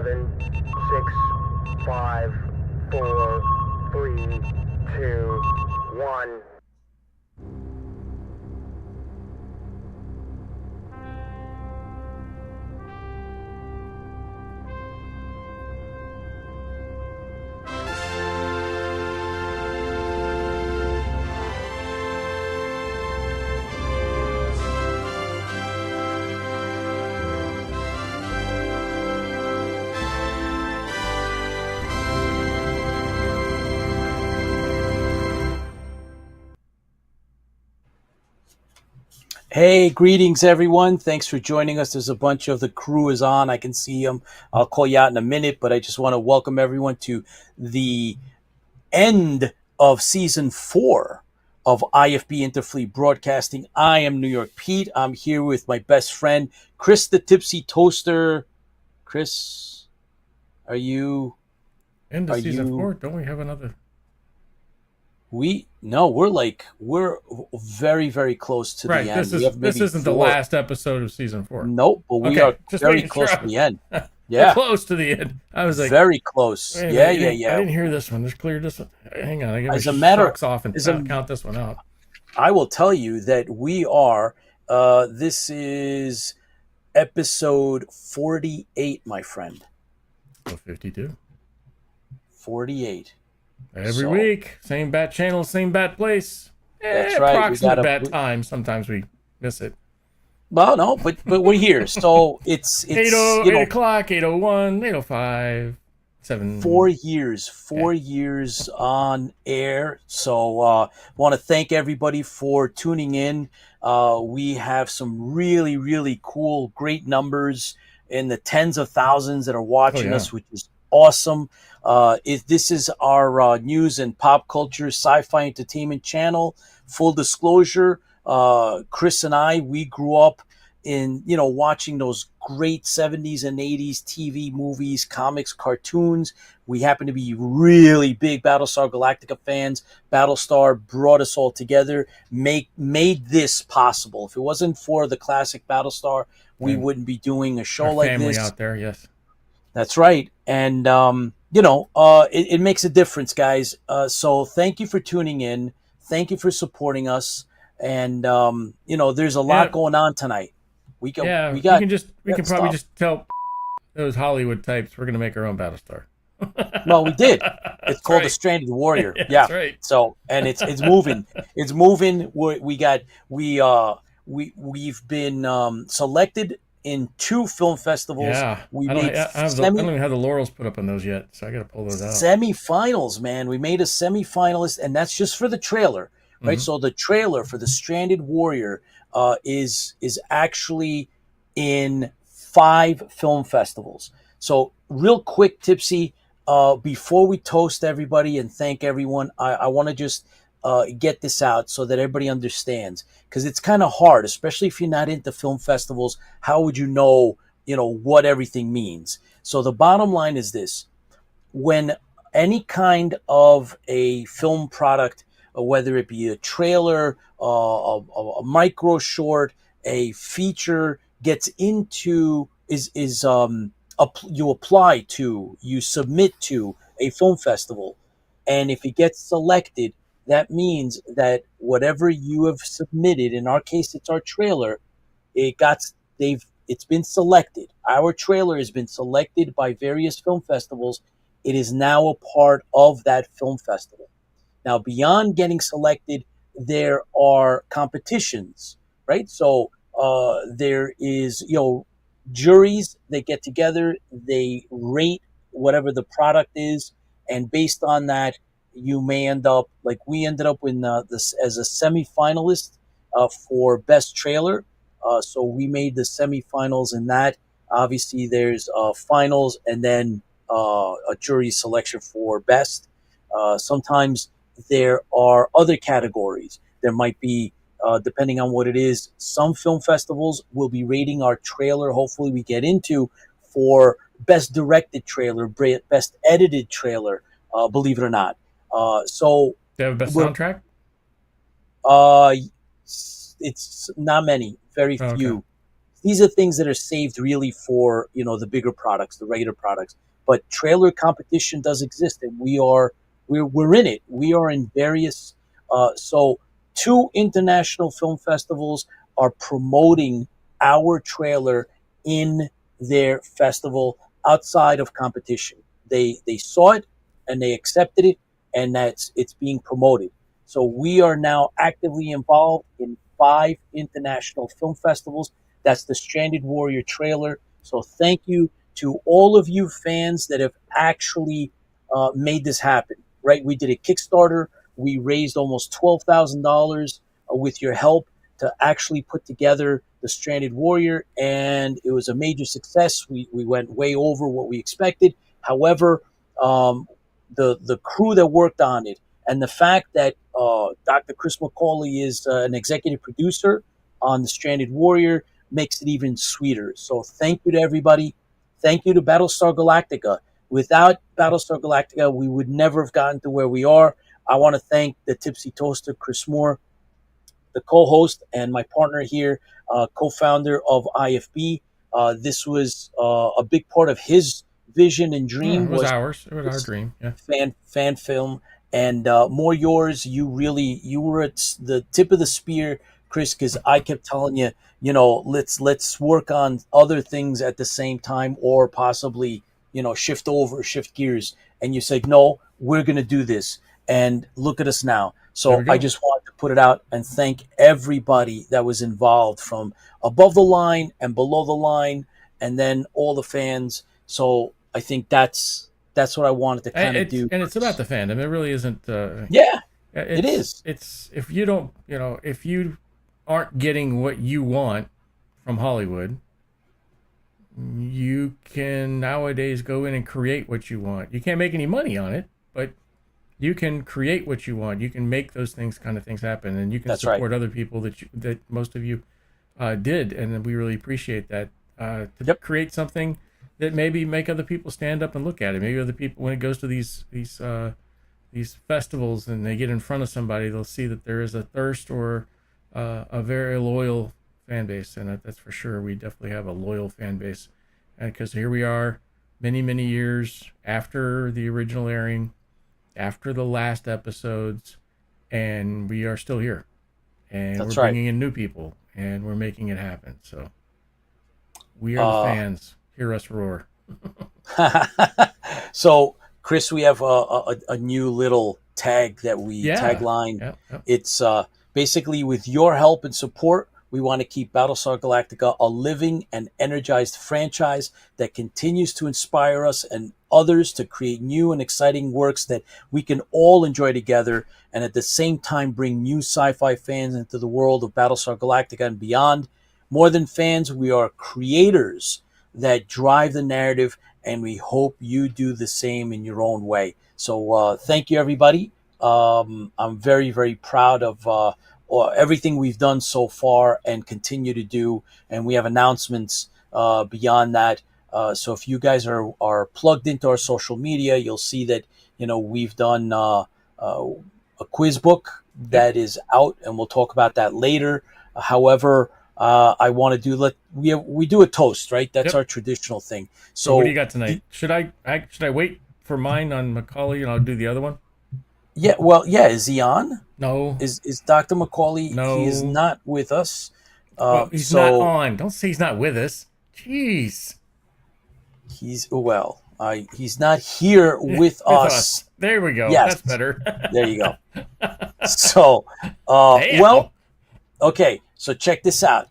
7, 6, 5, 4, 3, 2, 1. Hey, greetings, everyone. Thanks for joining us. There's a bunch of the crew is on. I can see them. I'll call you out in a minute, but I just want to welcome everyone to the end of season 4 of IFB Interfleet Broadcasting. I am New York Pete. I'm here with my best friend, Chris the Tipsy Toaster. Chris, are you... End of season 4? Don't we have another? We're very, very close to the end. This isn't the last episode of season 4. Nope, but we are very close to the end. Yeah, close to the end. I was like very close. Yeah. I didn't hear this one. Just cleared this one. Hang on, I got my socks off and count this one out. I will tell you that we are. This is episode 48, my friend. 52. 48. Every week, same bat channel, same bat place. That's right. Approximate bat time. Sometimes we miss it. Well, no, but we're here. So it's 8 o'clock, 8:01, 8:05, 7. 4 years. 4 years on air. So want to thank everybody for tuning in. We have some really, really cool, great numbers in the tens of thousands that are watching us, which is awesome. This is our news and pop culture sci-fi entertainment channel. Full disclosure, Chris and I, we grew up in, watching those great 70s and 80s TV movies, comics, cartoons. We happen to be really big Battlestar Galactica fans. Battlestar brought us all together, made this possible. If it wasn't for the classic Battlestar, we wouldn't be doing a show like this. Family out there, yes. That's right. And, it makes a difference, guys. So thank you for tuning in. Thank you for supporting us. And, there's a lot going on tonight. We can probably just tell those Hollywood types we're going to make our own Battlestar. Well, we did. It's called The Stranded Warrior. Yeah. That's right. So, and it's moving. It's moving. We've been selected in 2 film festivals. Yeah, I don't even have the laurels put up on those yet, so I got to pull those out. Semifinals, man. We made a semifinalist, and that's just for the trailer, right? Mm-hmm. So the trailer for The Stranded Warrior is actually in 5 film festivals. So real quick, Tipsy, before we toast everybody and thank everyone, I want to just get this out so that everybody understands, because it's kind of hard, especially if you're not into film festivals. How would you know what everything means? So the bottom line is this: when any kind of a film product, whether it be a trailer, a micro short, a feature, gets into you submit to a film festival, and if it gets selected, that means that whatever you have submitted, in our case, it's our trailer, it's been selected. Our trailer has been selected by various film festivals. It is now a part of that film festival. Now, beyond getting selected, there are competitions, right? So there is, juries, they get together, they rate whatever the product is, and based on that, you may end up, like we ended up in this as a semifinalist for best trailer. So we made the semifinals in that. Obviously, there's finals and then a jury selection for best. Sometimes there are other categories. There might be, depending on what it is, some film festivals will be rating our trailer. Hopefully, we get into for best directed trailer, best edited trailer. Believe it or not. So do you have a best soundtrack? It's not many, very few. these are things that are saved really for, the bigger products, the regular products. But trailer competition does exist, and we're in it. We are in various. So 2 international film festivals are promoting our trailer in their festival outside of competition. They saw it and they accepted it, and it's being promoted. So we are now actively involved in 5 international film festivals. That's the Stranded Warrior trailer. So thank you to all of you fans that have actually made this happen. Right? We did a Kickstarter. We raised almost $12,000 with your help to actually put together the Stranded Warrior, and it was a major success. We went way over what we expected. However, the crew that worked on it, and the fact that Dr. Chris McAuley is an executive producer on the Stranded Warrior makes it even sweeter. So thank you to everybody. Thank you to Battlestar Galactica. Without Battlestar Galactica, we would never have gotten to where we are. I want to thank the Tipsy Toaster, Chris Moore, the co-host, and my partner here, co-founder of IFB. This was a big part of his vision and dream. It was ours. It was our dream. Yeah. Fan film, and more yours. You were at the tip of the spear, Chris, because I kept telling you, let's work on other things at the same time, or possibly, shift gears. And you said, no, we're going to do this. And look at us now. So I just wanted to put it out and thank everybody that was involved, from above the line and below the line, and then all the fans. So I think that's what I wanted to kind of do. And it's about the fandom. It really isn't. It is. It's if you don't, if you aren't getting what you want from Hollywood, you can nowadays go in and create what you want. You can't make any money on it, but you can create what you want. You can make those things happen, and you can support other people that most of you did, and we really appreciate that. To create something that maybe make other people stand up and look at it. Maybe other people, when it goes to these festivals and they get in front of somebody, they'll see that there is a thirst or a very loyal fan base, and that's for sure. We definitely have a loyal fan base, and because here we are, many years after the original airing, after the last episodes, and we are still here, and we're bringing in new people, and we're making it happen. So we are the fans. Hear us roar. So, Chris, we have a new little tag that we tagline. Yep. It's basically, with your help and support, we want to keep Battlestar Galactica a living and energized franchise that continues to inspire us and others to create new and exciting works that we can all enjoy together, and at the same time bring new sci-fi fans into the world of Battlestar Galactica and beyond. More than fans, we are creators that drive the narrative, and we hope you do the same in your own way. So thank you, everybody. I'm very, very proud of everything we've done so far and continue to do, and we have announcements beyond that. So if you guys are plugged into our social media, you'll see that we've done a quiz book that is out, and we'll talk about that later. However, I want to do we do a toast, right? That's our traditional thing. So what do you got tonight? Should I wait for mine on McAuley and I'll do the other one? Yeah, well, yeah. Is he on? No. Is Dr. McAuley? No. He is not with us. He's not on. Don't say he's not with us. Jeez. He's not here with us. There we go. Yes. That's better. There you go. So, well, okay. So check this out.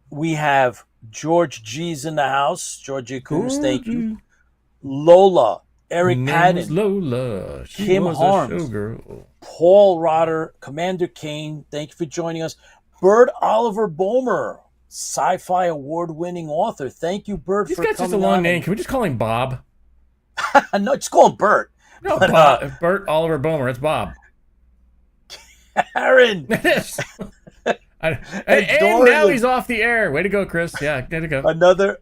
We have George G's in the house. Georgia Coombs, thank you. Lola, Eric Patton, Lola. Kim Harms, Paul Rotter, Commander Kane, thank you for joining us. Bert Oliver Bomer, sci-fi award-winning author. Thank you, Bert, for coming on. He's got such a long name. Can we just call him Bob? No, just call him Bert. No, Bob, Bert Oliver Bomer. It's Bob. Aaron. And now he's off the air. Way to go, Chris. Yeah, way to go. Another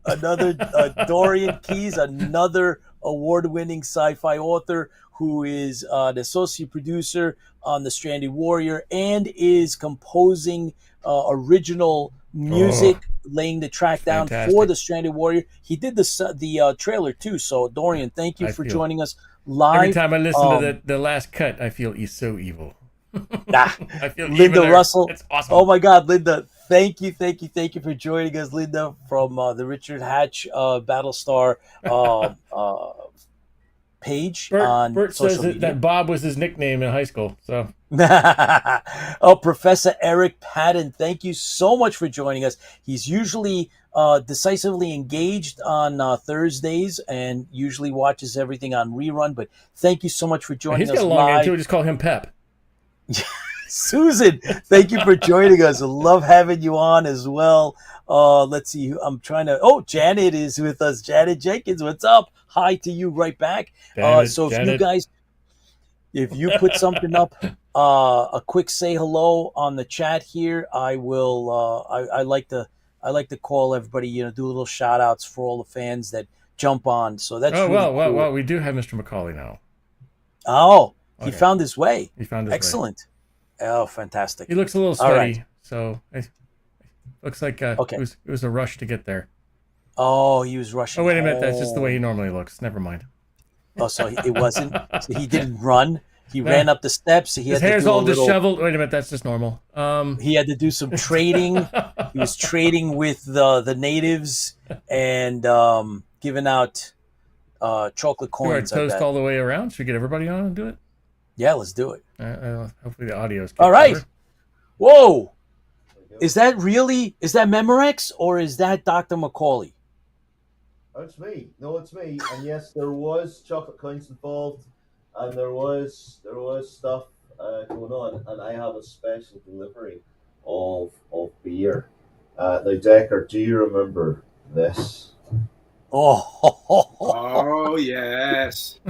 Dorian Keyes, another award-winning sci-fi author who is an associate producer on The Stranded Warrior and is composing original music laying the track down for Fantastic. the Stranded Warrior. He did the trailer too. So Dorian, thank you for joining us live. Every time I listen to the last cut, I feel he's so evil. I feel Linda Russell. It's awesome. Oh my God, Linda! Thank you for joining us, Linda, from the Richard Hatch Battlestar page on Bert social says media. that Bob was his nickname in high school. So, oh, Professor Eric Patton, thank you so much for joining us. He's usually decisively engaged on Thursdays and usually watches everything on rerun. But thank you so much for joining us. He's got a long name too. Just call him Pep. Susan, thank you for joining us. I love having you on as well. Let's see. I'm trying to. Oh, Janet is with us. Janet Jenkins, what's up? Hi to you right back. So if you guys, if you put something up, a quick say hello on the chat here, I will. I like to call everybody. Do little shout outs for all the fans that jump on. So that's really cool. Well, we do have Mr. McAuley now. Oh, okay. He found his way. He found his way. Excellent. Oh, fantastic. He looks a little sweaty, so it looks like okay. it was a rush to get there. Oh, he was rushing. Oh, wait a minute. That's just the way he normally looks. Never mind. Oh, so it wasn't. So he didn't run. He ran up the steps. His hair's all disheveled. Wait a minute. That's just normal. He had to do some trading. He was trading with the natives and giving out chocolate coins. You want to toast all the way around? Should we get everybody on and do it? Yeah, let's do it. Hopefully the audio is all right. Better. Whoa. Is that Memorex or is that Dr. McAuley? Oh, it's me. No, it's me. And yes, there was chocolate coins involved, and there was stuff going on. And I have a special delivery of beer. Now, Dacre, do you remember this? Oh yes.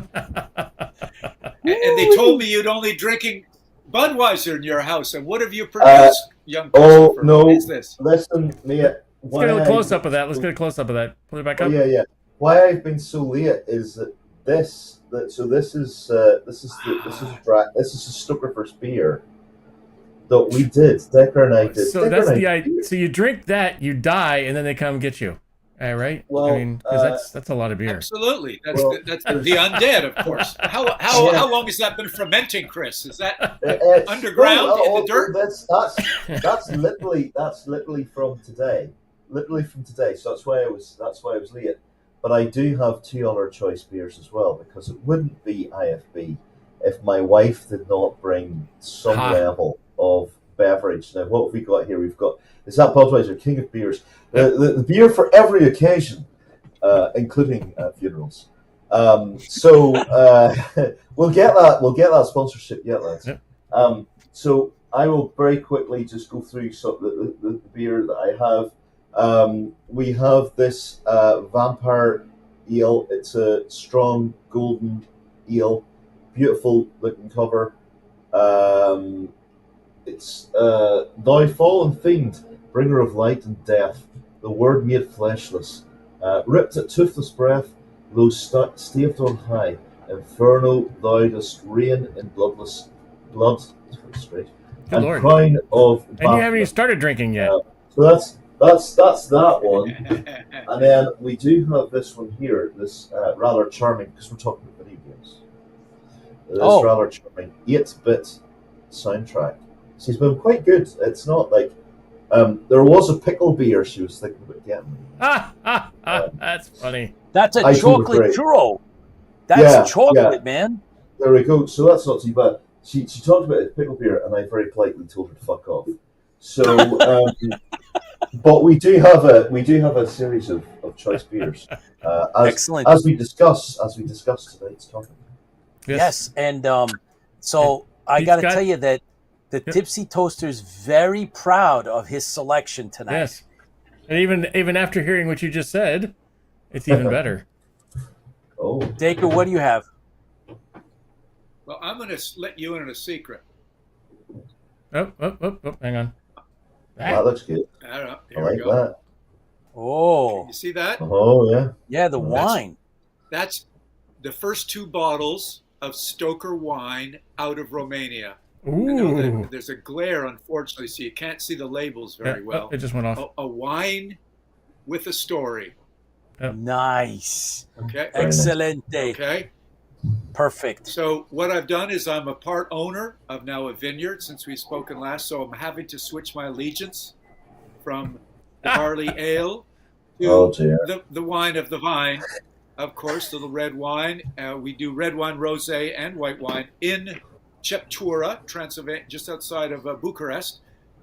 And they told me you'd only drinking Budweiser in your house. And what have you produced, young Christopher? Oh no! What is this? Listen, Mia. Let's get a close up of that. Pull it back up. Yeah. Why I've been so late is that this is a StokerVerse beer that we did. Dacre and I did. So that's the idea. So you drink that, you die, and then they come get you. Right? Well, I mean, because that's a lot of beer. Absolutely. That's the undead, of course. How long has that been fermenting, Chris? Is that underground in the dirt? That's literally from today. Literally from today. So that's why I was late. But I do have two other choice beers as well, because it wouldn't be IFB if my wife did not bring some level of beverage. Now, what have we got here? Is that Budweiser, King of Beers, the beer for every occasion, including funerals. So we'll get that sponsorship yet, lads. Yep. So I will very quickly just go through the beer that I have. We have this Vampire Ale. It's a strong golden ale, beautiful looking cover. It's Thou fallen fiend, bringer of light and death, the word made fleshless, ripped at toothless breath, though staved on high, inferno thou dost reign in blood, straight, and Lord. crown of and you haven't even started drinking yet. So that's that one. And then we do have this one here, this rather charming, because we're talking about video games. This rather charming 8-bit soundtrack. She's been quite good. It's not like there was a pickle beer she was thinking about getting. That's funny. That's a chocolate churro. That's chocolate, man. There we go. So that's not too bad. She talked about a pickle beer, and I very politely told her to fuck off. So, but we do have a series of choice beers. Excellent. As we discuss tonight's topic. Yes, and so I got to tell you that the Tipsy Toaster is very proud of his selection tonight. Yes, and even after hearing what you just said, it's even better. Oh, Dacre, what do you have? Well, I'm going to let you in on a secret. Oh, hang on. That looks good. I like that. Oh, you see that? Oh yeah. Yeah, the wine. That's the first two bottles of Stoker wine out of Romania. Ooh. There's a glare, unfortunately, so you can't see the labels very well. It just went off. A wine with a story. Yep. Nice. Okay. Excelente. Okay. Perfect. So what I've done is I'm a part owner of now a vineyard since we've spoken last. So I'm having to switch my allegiance from the barley ale to the wine of the vine, of course, to the red wine. We do red wine, rosé, and white wine in Ceptura, Transylvania, just outside of Bucharest.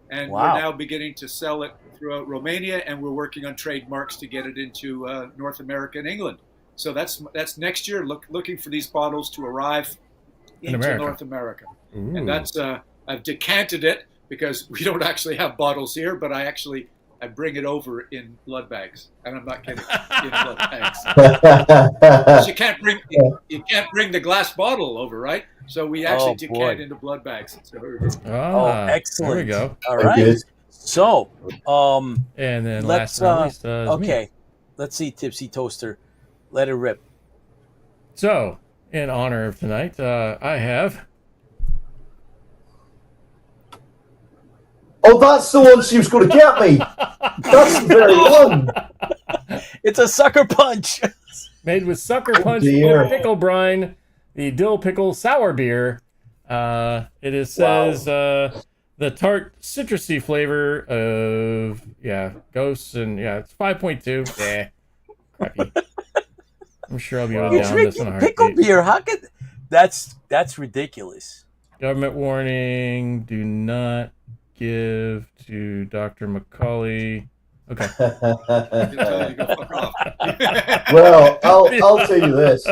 And we're now beginning to sell it throughout Romania, and we're working on trademarks to get it into North America and England. So that's next year. Looking for these bottles to arrive into North America, and that's I've decanted it because we don't actually have bottles here, but I bring it over in blood bags, and I'm not kidding. In blood bags. You can't bring the glass bottle over, right? So we actually decant into blood bags. So excellent. There we go. All right. So, and then last but not least, okay, let's see, Tipsy Toaster. Let it rip. So, in honor of tonight, I have. Oh, that's the one she was going to get me. That's the very one. It's a sucker punch. Made with sucker punch pickle brine, the dill pickle sour beer. It says the tart citrusy flavor of ghosts, and it's 5.2. Crappy. I'm sure I'll be down this one. Pickle beer? How could that's ridiculous. Government warning: do not give to Dr. McAuley. Okay. Well, I'll tell you this.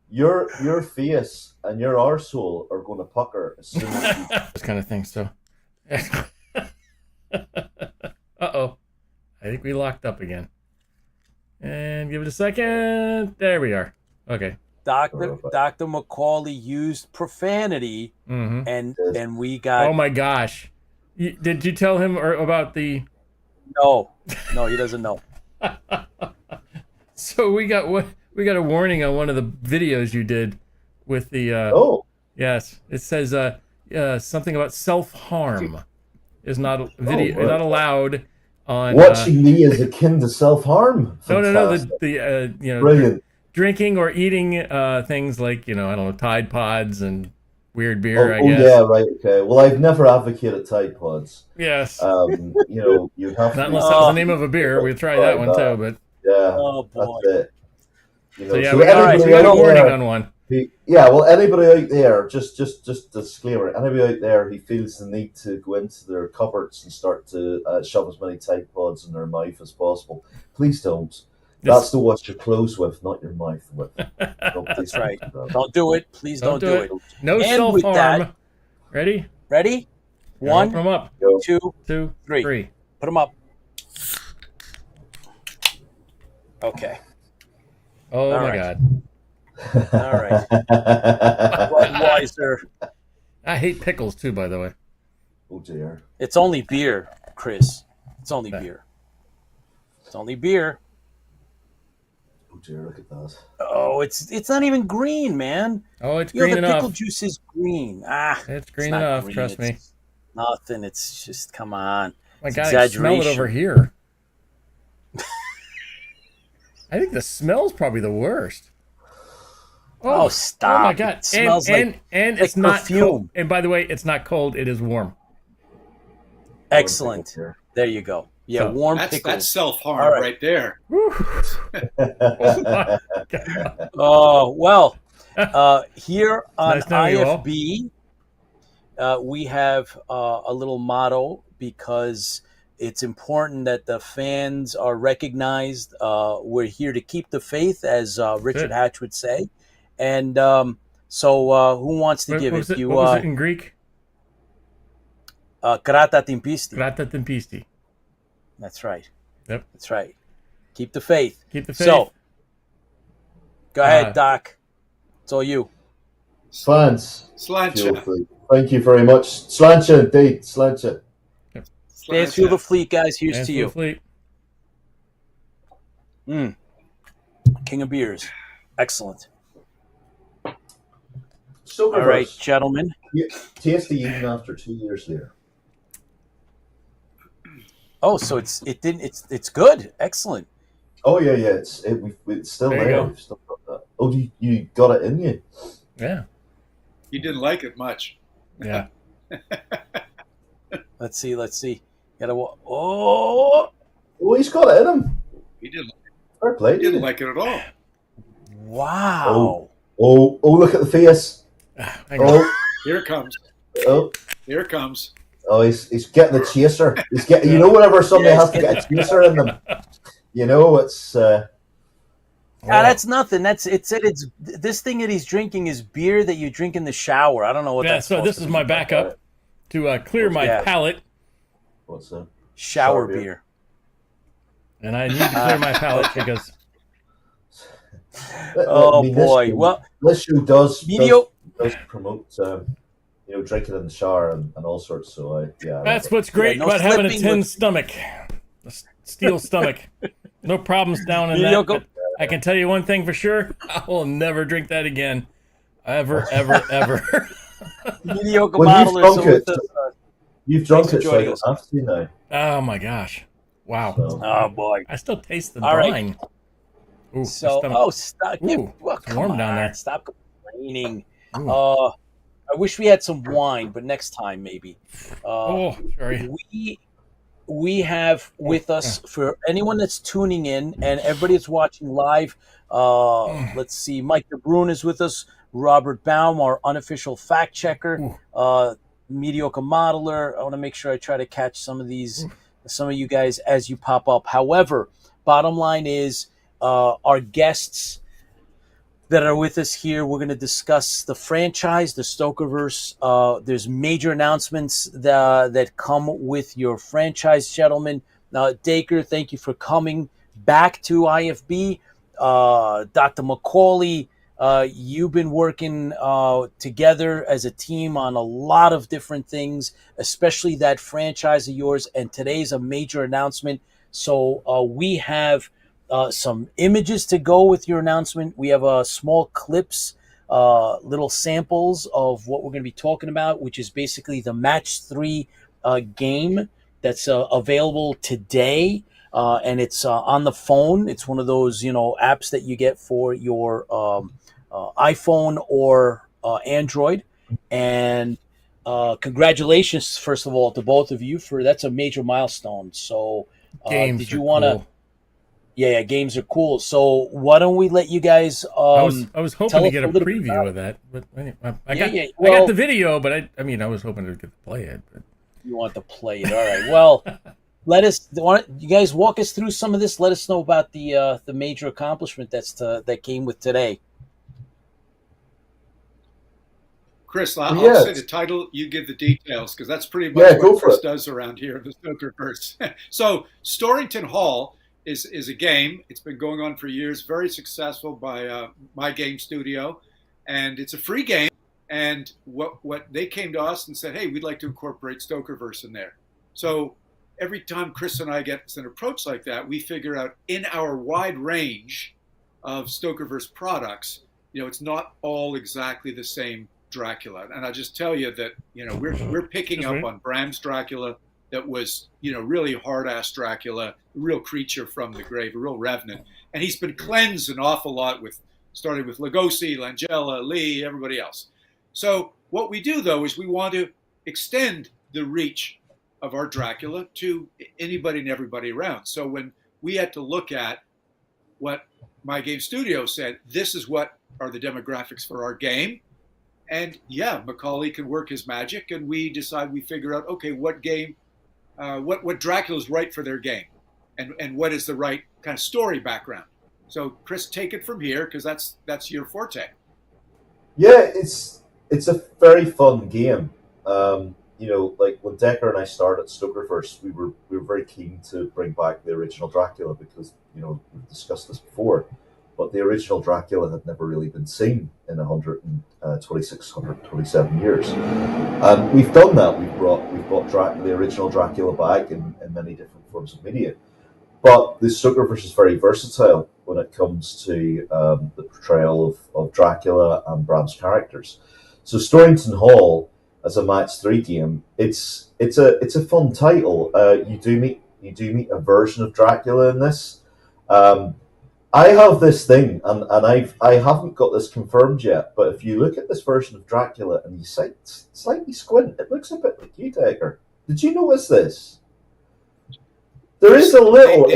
Your face and your arsehole are going to pucker as soon as you... This kind of thing. So. Uh-oh. I think we locked up again. And give it a second. There we are. Okay. Dr. McAuley used profanity, and we got... Oh, my gosh. Did you tell him about the... No, he doesn't know. So we got a warning on one of the videos you did with the... Yes. It says something about self-harm is not not allowed... Watching me is akin to self-harm. No. The drinking or eating things like I don't know, Tide Pods and weird beer. I guess. Yeah, right. Okay. Well, I've never advocated Tide Pods. Yes. You have not unless that was the name of a beer. We'll try that one too. But oh boy. That's it. So we got a warning on one. Well, anybody out there, just disclaimer, anybody out there who feels the need to go into their cupboards and start to shove as many Tide Pods in their mouth as possible, please don't. That's to wash your clothes with, not your mouth with. That's right. Don't do it. Please don't do it. No self-harm. Ready? One, put them up. Two, three. Put them up. Okay. Oh, all my right. God. All right. Budweiser. I hate pickles too, by the way. Oh dear. It's only beer, Chris. It's only beer. It's only beer. Oh dear, look at that. Oh, it's not even green, man. Oh, it's green enough. The pickle juice is green. It's green enough. Green. Trust me. Nothing. It's just come on. My God, I smell it over here. I think the smell's probably the worst. Oh, stop! Oh my God! It smells and it's not perfume. cold. And by the way, it's not cold. It is warm. Excellent. There you go. Yeah, so, warm pickles. That's self-harm right there. Oh well. Here on IFB, we have a little motto because it's important that the fans are recognized. We're here to keep the faith, as Richard Hatch would say. And so who wants to give it? What was it in Greek? Krata timpisti. Krata timpisti. That's right. Yep. That's right. Keep the faith. Keep the faith. So, go ahead, Doc. It's all you. Slancha. Thank you very much. Slancha, indeed. Slancha. Fans feel the fleet, guys. Here's to you. Fleet. King of beers. Excellent. StokerVerse. All right, gentlemen. tasty even after 2 years later. Oh, so it's good. Excellent. Oh yeah, it's still There you there. go. We've still got that. Oh, you got it in you. Yeah. You didn't like it much. Yeah. Let's see. Oh, He's got it in him. He didn't. Fair play. He didn't like it at all. wow. Oh! Look at the face. I know. Here it comes. Oh! Here it comes. Oh! He's getting the chaser. He's getting. You know, whenever somebody has to get a chaser in them, you know it's. That's nothing. It's this thing that he's drinking is beer that you drink in the shower. I don't know what that's. So this is my backup to clear my palate. What's that? Shower beer. And I need to clear my palate because. Well, this show does promote drinking in the shower and all sorts. So that's what's great about having a tin stomach, a steel stomach. No problems down in that. I can tell you one thing for sure: I will never drink that again, ever. Mediocre bottlers. You've drunk it, so I don't have to now. Oh my gosh! Wow. So. Oh boy! I still taste the Right. brine. Ooh, stop! It's warm down there. Stop complaining. I wish we had some wine, but next time maybe. Sorry. We have with us, for anyone that's tuning in and everybody that's watching live. Let's see, Mike DeBrune is with us. Robert Baum, our unofficial fact checker. Mediocre modeler. I want to make sure I try to catch some of you guys as you pop up. However, bottom line is. Our guests that are with us here, we're going to discuss the franchise, the StokerVerse. There's major announcements that come with your franchise, gentlemen. Dacre, thank you for coming back to IFB. Dr. McAuley, you've been working together as a team on a lot of different things, especially that franchise of yours. And today's a major announcement. So we have some images to go with your announcement. We have small clips, little samples of what we're going to be talking about, which is basically the Match 3 game that's available today. And it's on the phone. It's one of those, apps that you get for your iPhone or Android. And congratulations, first of all, to both of you that's a major milestone. So did you want to... Cool. Yeah, games are cool. So why don't we let you guys? I was hoping to get a preview of that, but anyway, I got the video, but I was hoping to get to play it. But. You want to play it? All right. Well, you guys walk us through some of this. Let us know about the major accomplishment that came with today. Chris, I'll say the title. You give the details because that's pretty much what Chris does around here in the StokerVerse. So, Storrington Hall. Is a game. It's been going on for years, very successful by my game studio, and it's a free game. And what they came to us and said, hey, we'd like to incorporate StokerVerse in there. So every time Chris and I get an approach like that, we figure out in our wide range of StokerVerse products, it's not all exactly the same Dracula. And I just tell you that we're picking up on Bram's Dracula. That was, really hard-ass Dracula, a real creature from the grave, a real revenant. And he's been cleansed an awful lot starting with Lugosi, Langella, Lee, everybody else. So what we do, though, is we want to extend the reach of our Dracula to anybody and everybody around. So when we had to look at what my game studio said, this is what are the demographics for our game. And, McAuley can work his magic, and we figure out, okay, what game... what Dracula's right for their game, and what is the right kind of story background. So, Chris, take it from here because that's your forte. Yeah, it's a very fun game. Like when Dacre and I started StokerVerse, we were very keen to bring back the original Dracula because we've discussed this before, but the original Dracula had never really been seen in 126, 127 years. And we've done that. We've brought the original Dracula back in many different forms of media. But the StokerVerse is very versatile when it comes to the portrayal of Dracula and Bram's characters. So Storrington Hall as a match 3 game. It's a fun title. You do meet a version of Dracula in this. I have this thing, and I haven't got this confirmed yet, but if you look at this version of Dracula and you slightly squint, it looks a bit like you, Dacre. Did you notice this? There is a little.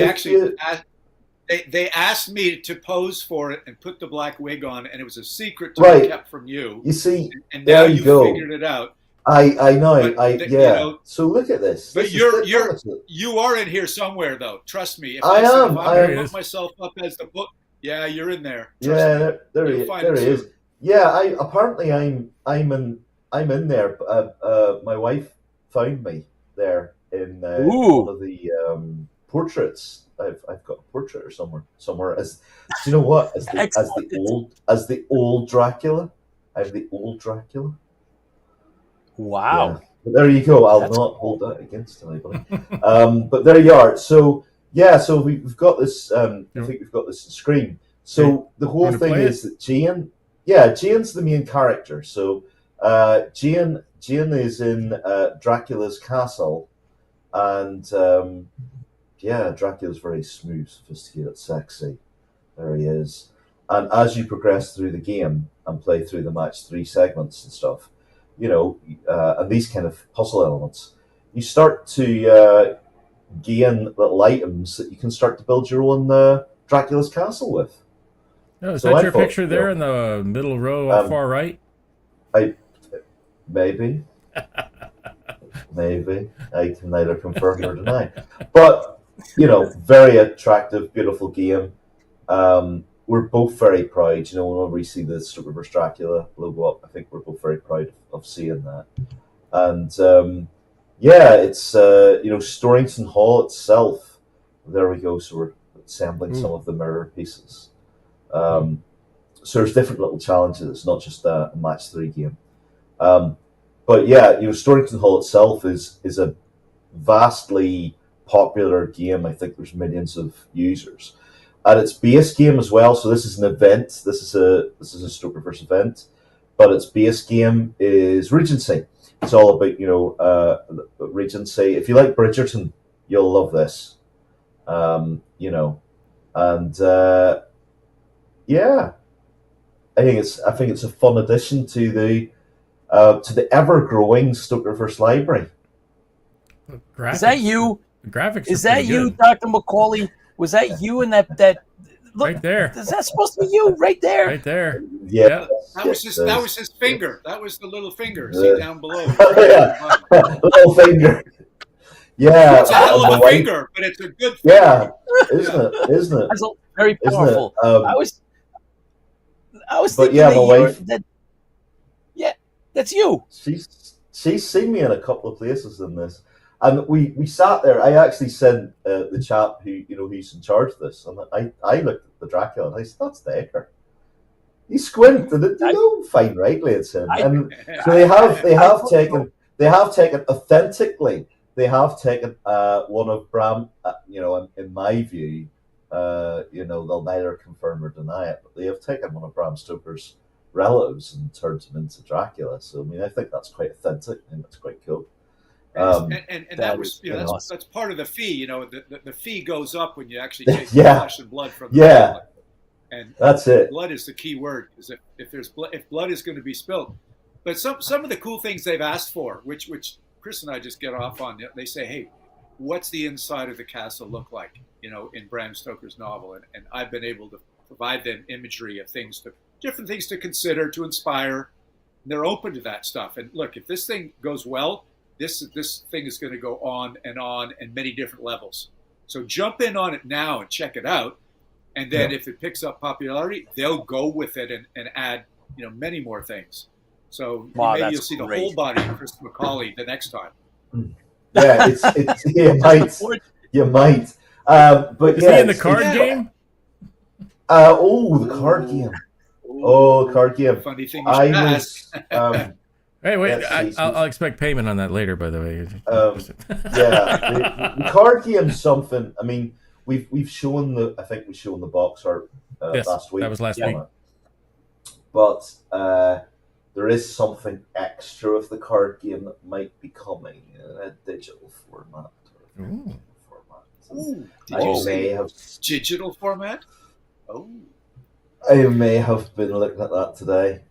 They asked me to pose for it and put the black wig on, and it was a secret to be kept from you. You see, and now there you go. Figured it out. I know. But, You know, so look at this. But you are in here somewhere, though. Trust me. If I am. I put myself up as the book. Yeah, you're in there. Trust there he is. Yeah, I'm in there. My wife found me there in one of the portraits. I've got a portrait or somewhere. Do you know what? As the old Dracula. I'm the old Dracula. Wow. Yeah. But there you go. I'll not hold that against anybody. But there you are. So yeah, so we've got this. I think we've got this on screen. So the whole thing is that Jane's the main character. So Jane is in Dracula's castle, and Dracula's very smooth, sophisticated, sexy. There he is. And as you progress through the game and play through the match 3 segments and stuff, you know, and these kind of puzzle elements, you start to gain little items that you can start to build your own Dracula's castle with. Oh, is that your picture there in the middle row far right? Maybe. Maybe. I can neither confirm nor deny. But, you know, very attractive, beautiful game. We're both very proud, you know, whenever we see the StokerVerse Dracula logo up, I think we're both very proud of seeing that. And, it's, Storrington Hall itself. There we go. So we're assembling some of the mirror pieces. So there's different little challenges. It's not just a match 3 game. But yeah, you know, Storrington Hall itself is a vastly popular game. I think there's millions of users. And its base game as well. So this is an event. This is a StokerVerse event, but its base game is Regency. It's all about, you know, Regency. If you like Bridgerton, you'll love this. You know, and I think it's a fun addition to the ever-growing StokerVerse library. Graphics. Is that you? The graphics. Is that you, Dr. McAuley? Was that you in that look, right there? Is that supposed to be you right there? Right there. Yeah. That was his finger. That was the little finger. See down below. Little finger. Yeah. It's a hell of a finger, but it's a good finger. Yeah. Isn't it? That's very powerful. I was thinking my wife. That's you. She's seen me in a couple of places in this. And we sat there. I actually sent the chap who's in charge of this, and I looked at the Dracula and I said, "That's Dacre." He squinted, and you know, fine, rightly it's him. And so they have taken authentically. They have taken one of Bram. In my view, they'll neither confirm or deny it, but they have taken one of Bram Stoker's relatives and turned him into Dracula. So I mean, I think that's quite authentic and that's quite cool. And that was that's part of the fee. You know, the fee goes up when you actually take flesh and blood from the public. And that's it. Blood is the key word, because if blood is going to be spilled. But some of the cool things they've asked for, which Chris and I just get off on, they say, hey, what's the inside of the castle look like? You know, in Bram Stoker's novel, and I've been able to provide them imagery of different things to consider, to inspire. And they're open to that stuff. And look, if this thing goes well, this thing is going to go on and many different levels. So jump in on it now and check it out. And then if it picks up popularity, they'll go with it and add, many more things. So maybe you'll see the whole body of Chris McAuley the next time. Yeah, you might. But is he in the card game? The card game. The card game. Funny thing. Hey, wait! I'll expect payment on that later. By the way. The card game's something. I mean, we've shown I think we shown the box art last week. That was last week. But there is something extra of the card game that might be coming in a digital format. Ooh. Ooh, did I you may say have digital format? Oh, I may have been looking at that today.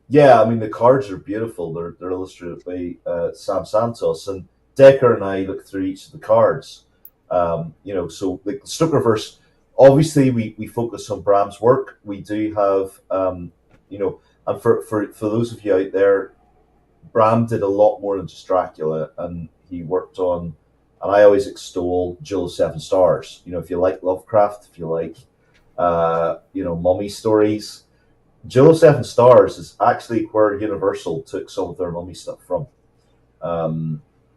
Yeah, I mean the cards are beautiful. They're illustrated by Sam Santos, and Decker and I looked through each of the cards. So the StokerVerse. Obviously, we focus on Bram's work. We do have, and for those of you out there, Bram did a lot more than just Dracula, and he worked on. And I always extol Jewel of Seven Stars. If you like Lovecraft, if you like mummy stories. Jewel of Seven Stars is actually where Universal took some of their mummy stuff from,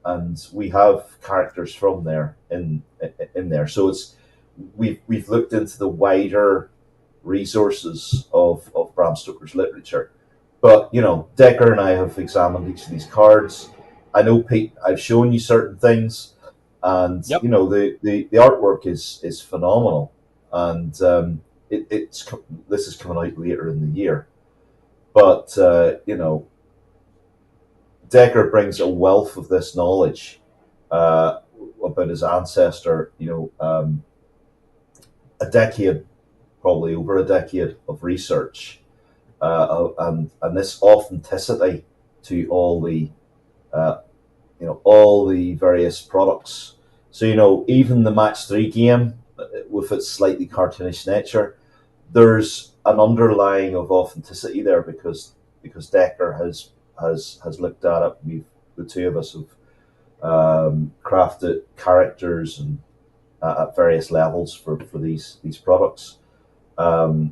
and we have characters from there in there. So we've looked into the wider resources of Bram Stoker's literature. But Decker and I have examined each of these cards. I know, Pete, I've shown you certain things, and Yep. the artwork is phenomenal. And this is coming out later in the year, but Decker brings a wealth of this knowledge about his ancestor. Probably over a decade of research, and this authenticity to all the various products. So even the Match 3 game, with its slightly cartoonish nature, there's an underlying of authenticity there because Decker has looked at it. The two of us have crafted characters and at various levels for these products.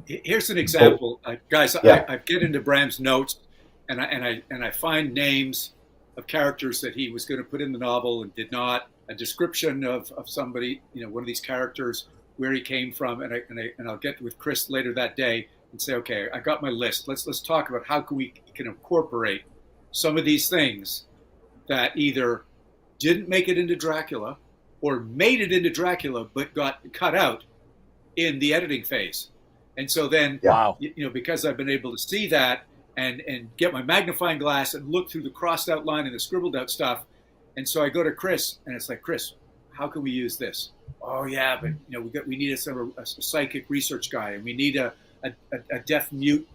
Here's an example, guys. Yeah. I get into Bram's notes, and I find names of characters that he was going to put in the novel and did not. A description of somebody, one of these characters, where he came from, and I'll get with Chris later that day and say, okay, I got my list. Let's talk about how we can incorporate some of these things that either didn't make it into Dracula or made it into Dracula but got cut out in the editing phase. And so then, Wow. Because I've been able to see that and get my magnifying glass and look through the crossed out line and the scribbled out stuff. And so I go to Chris, and it's like, Chris, how can we use this? Oh yeah, but we need a psychic research guy, and we need a deaf mute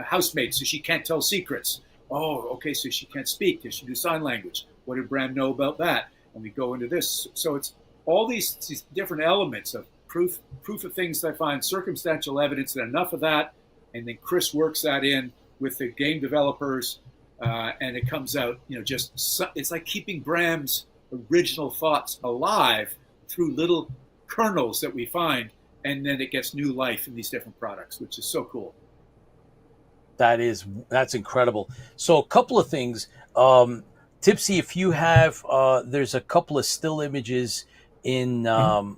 housemate so she can't tell secrets. Oh, okay, so she can't speak. Does she do sign language? What did Bram know about that? And we go into this. So it's all these different elements of proof of things that I find, circumstantial evidence, and enough of that, and then Chris works that in with the game developers. And it comes out, it's like keeping Bram's original thoughts alive through little kernels that we find, and then it gets new life in these different products, which is so cool. That's incredible. So a couple of things, Tipsy, if you have, there's a couple of still images in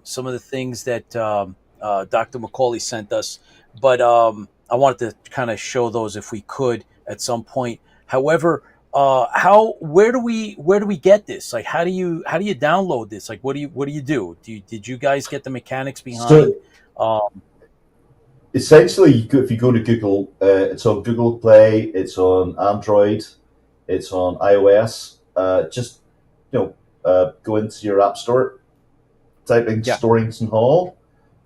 some of the things that Dr. McAuley sent us, but I wanted to kind of show those if we could at some point. However, where do we get this? Like, how do you download this? Like, what do you do? Did you guys get the mechanics behind? Essentially, if you go to Google, it's on Google Play, it's on Android, it's on iOS. Just go into your app store, type in Storrington Hall,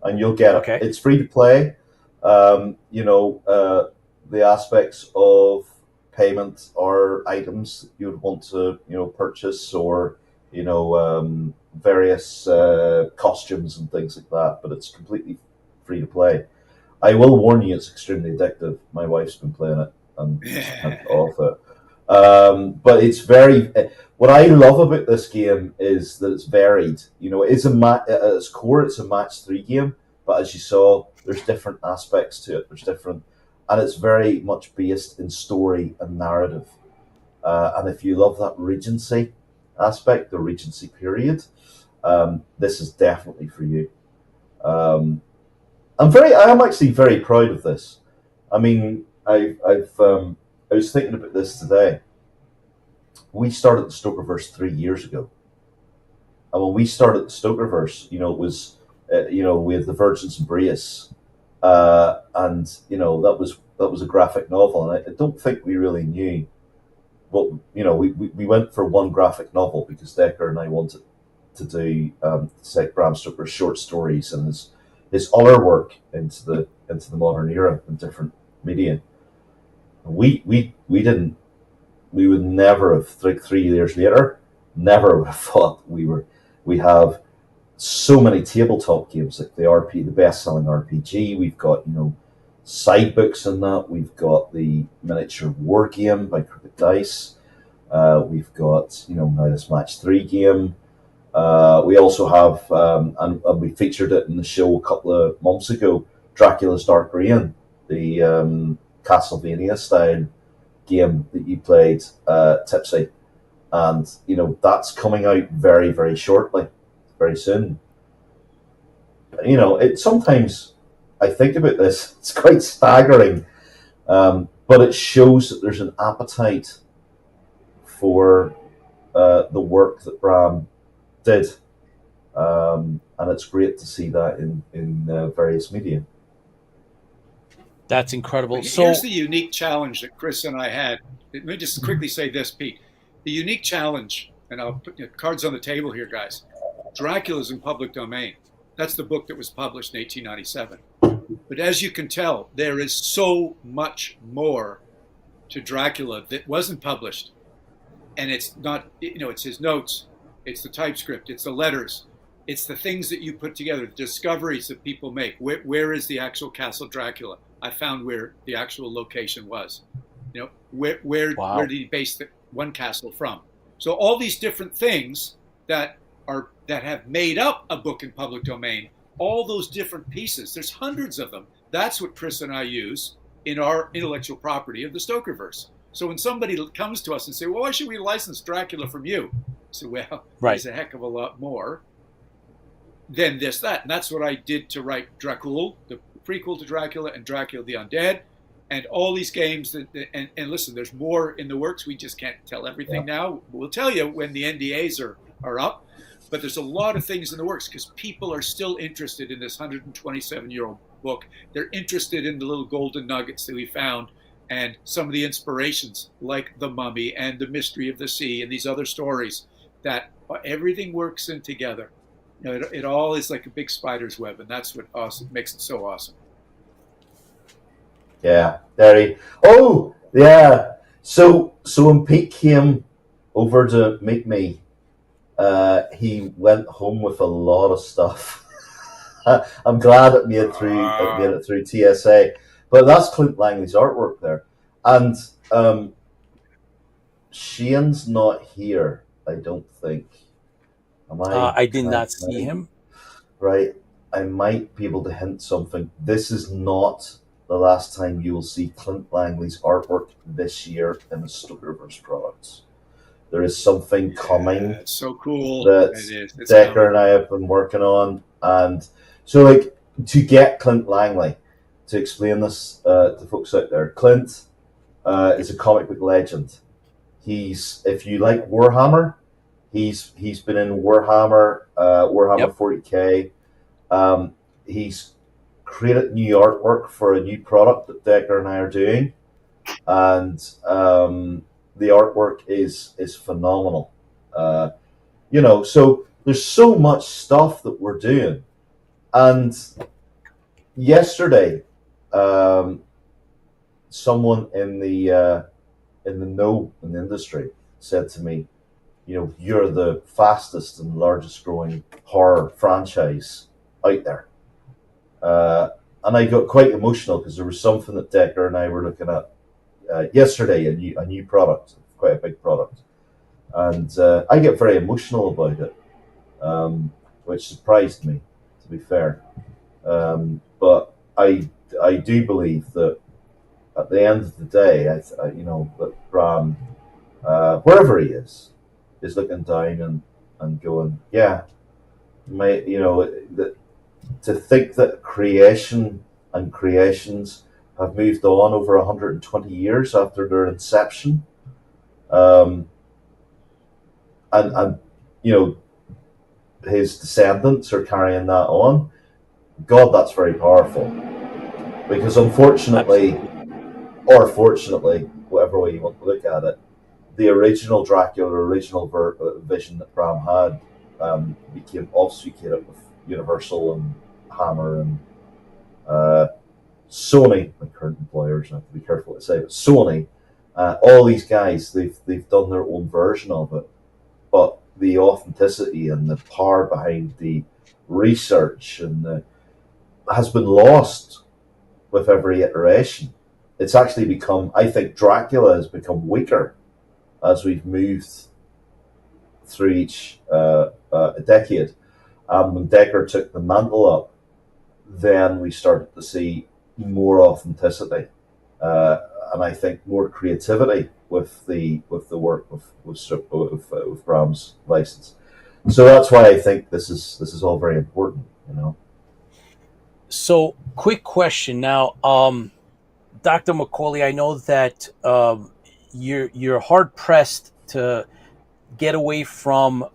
and you'll get it. Okay. It's free to play. The aspects of payment are items you would want to purchase, or various costumes and things like that, but it's completely free to play. I will warn you, it's extremely addictive. My wife's been playing it and can't get off it. But it's very. What I love about this game is that it's varied. It's at its core, it's a match 3 game, but as you saw, there's different aspects to it. There's different. And it's very much based in story and narrative. And if you love that Regency aspect, the Regency period, this is definitely for you. I am actually very proud of this. I mean, I was thinking about this today. We started the StokerVerse 3 years ago. And when we started the StokerVerse, it was, we had the Virgin's Embrace. And that was was a graphic novel, and I don't think we really knew what, we went for one graphic novel because Dacre and I wanted to do take Bram Stoker's short stories and his other work into the modern era in different media. We didn't. We would never have 3 years later, never would have thought we have so many tabletop games like the best-selling RPG. We've got side books in that. We've got the miniature war game by Crooked Dice. We've got now this Match 3 game. We also have and we featured it in the show a couple of months ago. Dracula's Dark Reign, the Castlevania style game that you played, Tipsy, and that's coming out very, very shortly, very soon. It sometimes I think about this, it's quite staggering, but it shows that there's an appetite for the work that Bram did, and it's great to see that in various media. That's incredible. Here's the unique challenge that Chris and I had. Let me just quickly say this, Pete. The unique challenge, and I'll put cards on the table here, guys. Dracula's in public domain. That's the book that was published in 1897. But as you can tell, there is so much more to Dracula that wasn't published. And it's not, it's his notes, it's the typescript, it's the letters, it's the things that you put together, the discoveries that people make. Where is the actual Castle Dracula? I found where the actual location was. Where did he base the one castle from? So all these different things that have made up a book in public domain, all those different pieces, there's hundreds of them. That's what Chris and I use in our intellectual property of the StokerVerse. So when somebody comes to us and say, well, why should we license Dracula from you? I say, well, there's a heck of a lot more than this, that. And that's what I did to write Dracul, the prequel to Dracula, and Dracula the Undead, and all these games. And listen, there's more in the works. We just can't tell everything now. We'll tell you when the NDAs are up. But there's a lot of things in the works because people are still interested in this 127-year-old book. They're interested in the little golden nuggets that we found and some of the inspirations like The Mummy and The Mystery of the Sea and these other stories that everything works in together. It all is like a big spider's web, and that's what makes it so awesome. Yeah, Derry. Oh, yeah. So when Pete came over to meet me, he went home with a lot of stuff. I'm glad it made it through TSA. But that's Clint Langley's artwork there. And Shane's not here, I don't think. I did not see him. Right. I might be able to hint something. This is not the last time you will see Clint Langley's artwork this year in the StokerVerse products. There is something coming. It's so cool. That Dacre and I have been working on. And so, to get Clint Langley, to explain this to folks out there, Clint is a comic book legend. If you like Warhammer, he's been in Warhammer, Warhammer 40K. He's created new artwork for a new product that Dacre and I are doing, and the artwork is phenomenal. So there's so much stuff that we're doing. And yesterday, someone in the industry said to me, you're the fastest and largest growing horror franchise out there. And I got quite emotional because there was something that Dacre and I were looking at yesterday, a new product, quite a big product. And I get very emotional about it, which surprised me, to be fair. But I do believe that at the end of the day, that Bram, wherever he is looking down and going, to think that creation and creations have moved on over 120 years after their inception, and his descendants are carrying that on. God, that's very powerful. Because unfortunately, or fortunately, whatever way you want to look at it, the original Dracula, original vision that Bram had became obfuscated with Universal and Hammer and Sony, my current employers, I have to be careful to say, but Sony, all these guys, they've done their own version of it, but the authenticity and the power behind the research and has been lost with every iteration. It's actually become, I think Dracula has become weaker as we've moved through each decade. When Dacre took the mantle up, then we started to see more authenticity, and I think more creativity with the work with Bram's license. So that's why I think this is all very important, you know. So, quick question now, Dr. McAuley. I know that you're hard pressed to get away from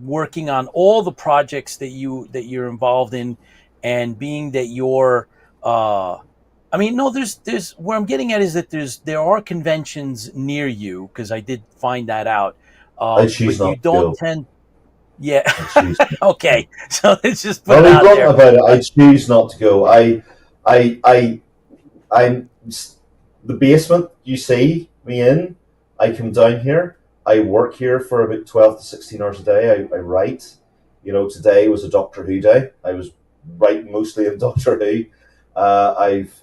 working on all the projects that you're involved in, and being that you're there's where I'm getting at is that there are conventions near you, because I did find that out, I choose but you not to don't go. tend. Yeah. I choose not to go. Okay, so let's just put I'll it be out blunt there. about it. I choose not to go. I'm the basement you see me in. I come down here. I work here for about 12 to 16 hours a day. I write. Today was a Doctor Who day. I was writing mostly in Doctor Who. I've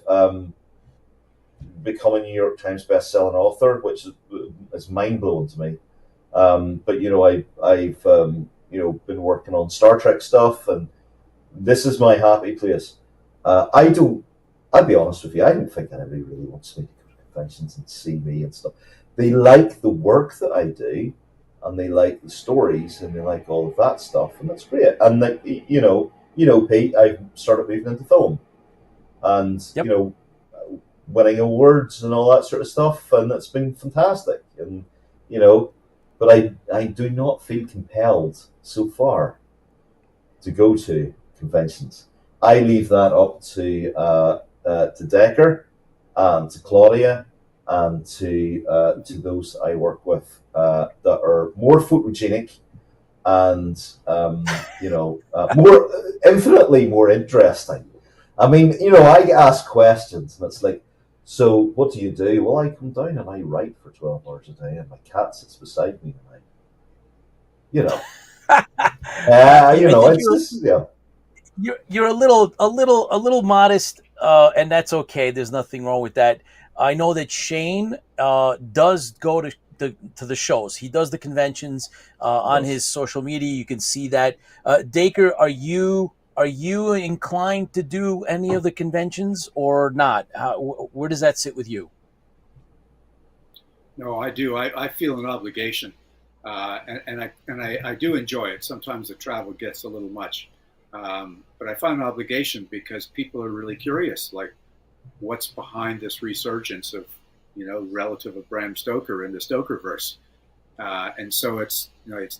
become a New York Times best-selling author, which is mind-blowing to me. But I've been working on Star Trek stuff, and this is my happy place. I'll be honest with you, I don't think anybody really wants me to go to conventions and see me and stuff. They like the work that I do, and they like the stories, and they like all of that stuff, and that's great. And Pete, I've started moving into film, and Yep. winning awards and all that sort of stuff, and it's been fantastic. And but I do not feel compelled so far to go to conventions. I leave that up to Dacre and to Claudia and to those I work with that are more photogenic and infinitely more interesting. I mean, I get asked questions, and it's like, so what do you do? Well, I come down and I write for 12 hours a day, and my cat sits beside me, and You're a little modest, and that's okay. There's nothing wrong with that. I know that Shane does go to the shows. He does the conventions on his social media. You can see that. Dacre, are you inclined to do any of the conventions or not? Where does that sit with you? No, I do. I feel an obligation, and I do enjoy it. Sometimes the travel gets a little much, but I find an obligation because people are really curious, like what's behind this resurgence of relative of Bram Stoker in the StokerVerse, and so it's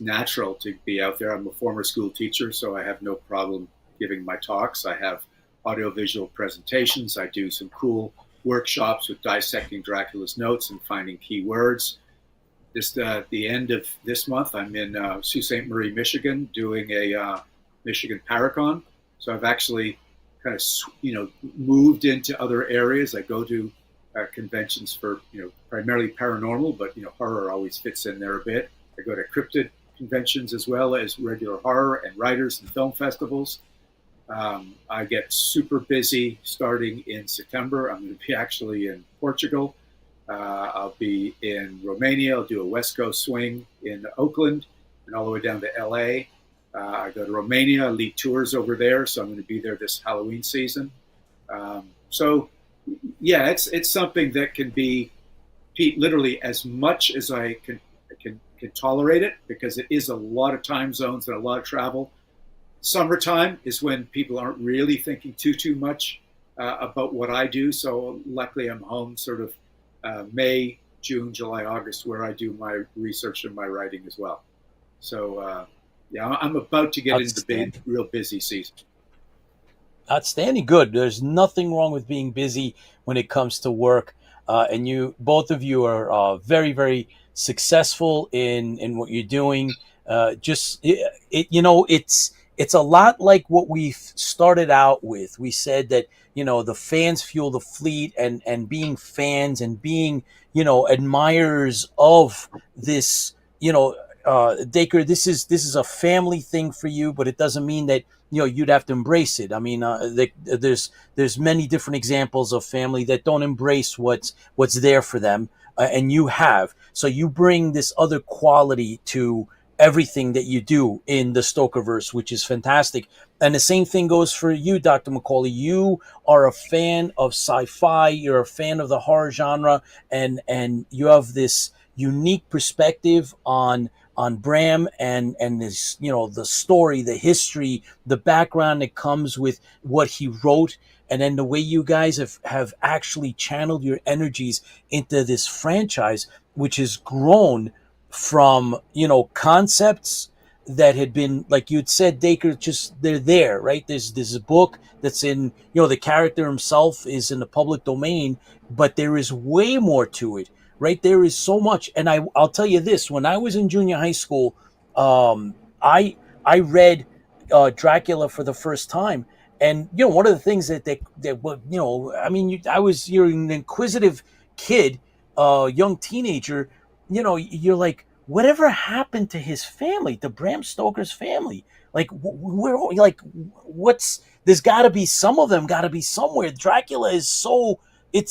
natural to be out there. I'm a former school teacher, so I have no problem giving my talks. I have audiovisual presentations. I do some cool workshops with dissecting Dracula's notes and finding key words. The end of this month, I'm in Sault Ste. Marie, Michigan, doing a Michigan Paracon. So I've actually kind of moved into other areas. I go to conventions for primarily paranormal, but horror always fits in there a bit. I go to cryptid conventions as well as regular horror and writers and film festivals. I get super busy starting in September. I'm going to be actually in Portugal. I'll be in Romania. I'll do a West Coast swing in Oakland and all the way down to LA. I go to Romania, lead tours over there, so I'm going to be there this Halloween season. So, yeah, it's something that can be, Pete, literally as much as I can tolerate it, because it is a lot of time zones and a lot of travel. Summertime is when people aren't really thinking too much about what I do. So luckily I'm home sort of May, June, July, August, where I do my research and my writing as well. So I'm about to get into the real busy season. Outstanding. Good. There's nothing wrong with being busy when it comes to work. and you both of you are very, very successful in what you're doing. It's a lot like what we started out with. We said that the fans fuel the fleet, and being fans and being admirers of this. Dacre, this is a family thing for you, but it doesn't mean that you'd have to embrace it. I mean, there's many different examples of family that don't embrace what's there for them, and you have. So you bring this other quality to everything that you do in the StokerVerse, which is fantastic. And the same thing goes for you, Dr. McAuley. You are a fan of sci-fi. You're a fan of the horror genre, and you have this unique perspective on Bram and this, the story, the history, the background that comes with what he wrote, and then the way you guys have actually channeled your energies into this franchise, which has grown from concepts that had been, like you'd said, Dacre, just they're there, right? There's a book that's in, the character himself is in the public domain, but there is way more to it, right? There is so much. And I'll tell you this: when I was in junior high school, I read Dracula for the first time, and one of the things that I mean, you're an inquisitive kid, young teenager. You're like, whatever happened to his family, to Bram Stoker's family? Like, where, like, there's got to be, some of them got to be somewhere. Dracula is so,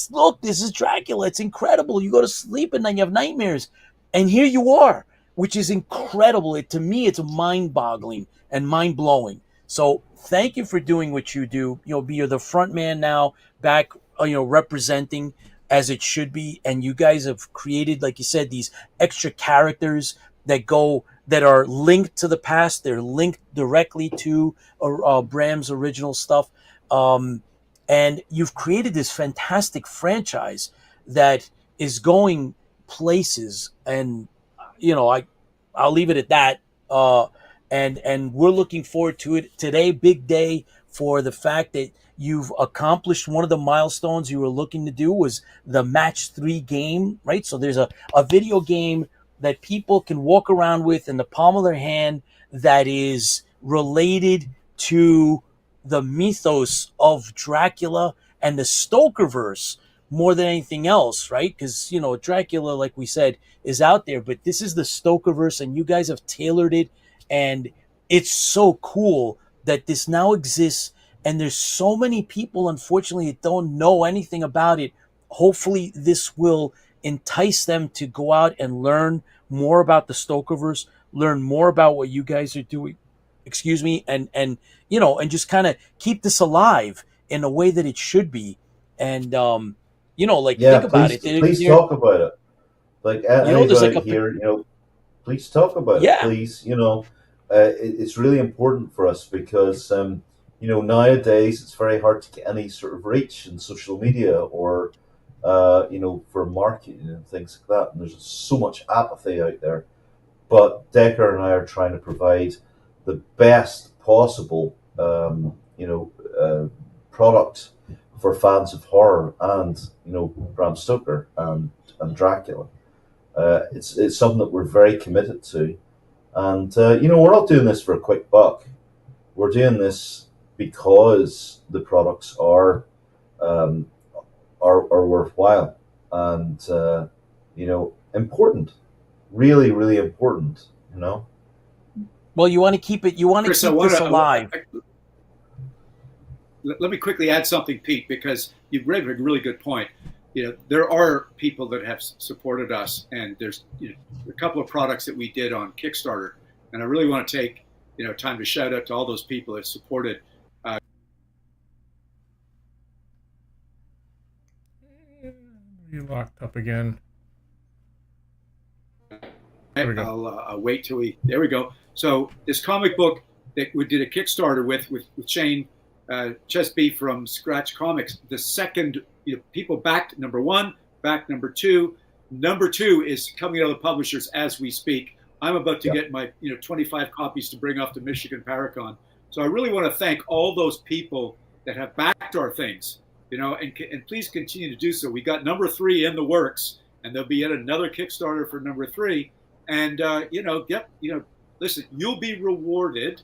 look, this is Dracula. It's incredible. You go to sleep and then you have nightmares. And here you are, which is incredible. To me, it's mind boggling and mind blowing. So thank you for doing what you do. You're the front man now, back, representing as it should be. And you guys have created, like you said, these extra characters that are linked to the past. They're linked directly to Bram's original stuff. And you've created this fantastic franchise that is going places. And, I'll leave it at that. And we're looking forward to it today. Big day for the fact that you've accomplished one of the milestones you were looking to do, was the match 3 game, right? So there's a video game that people can walk around with in the palm of their hand that is related to the mythos of Dracula and the StokerVerse more than anything else, right? Because, Dracula, like we said, is out there, but this is the StokerVerse, and you guys have tailored it, and it's so cool that this now exists. And there's so many people, unfortunately, that don't know anything about it. Hopefully this will entice them to go out and learn more about the StokerVerse, learn more about what you guys are doing, and just kind of keep this alive in a way that it should be. And, think about it. Please talk about it. Like, there's like here, please talk about it, please. It's really important for us because, nowadays it's very hard to get any sort of reach in social media or, for marketing and things like that. And there's so much apathy out there. But Dacre and I are trying to provide the best possible, product for fans of horror and, Bram Stoker and Dracula. It's something that we're very committed to. And, we're not doing this for a quick buck. We're doing this because the products are worthwhile and, important. Really, really important, Well, you want to keep it, this alive. Let me quickly add something, Pete, because you made a really good point. There are people that have supported us, and there's a couple of products that we did on Kickstarter, and I really want to take time to shout out to all those people that supported. You locked up again. I'll wait till there we go. So this comic book that we did a Kickstarter with Shane Chesby from Scratch Comics, the second, people backed number 1, backed number 2. Number 2 is coming out of the publishers as we speak. I'm about to get my 25 copies to bring off to Michigan Paracon. So I really want to thank all those people that have backed our things. and please continue to do so. We got number 3 in the works, and there'll be yet another Kickstarter for number 3. And listen, you'll be rewarded